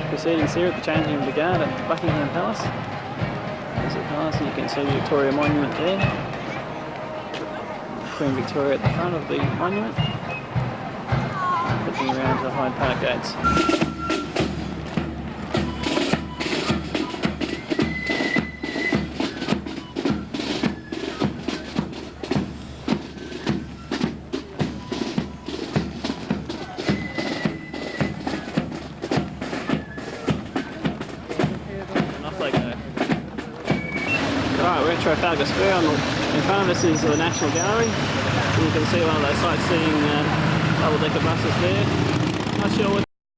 proceedings here at the changing of the guard at Buckingham Palace. And you can see the Victoria Monument there. Queen Victoria at the front of the monument, looking around to the Hyde Park gates. Alright, we're at Trafalgar Square. In front of us is the National Gallery. You can see one of those sightseeing double-decker buses there. Not sure what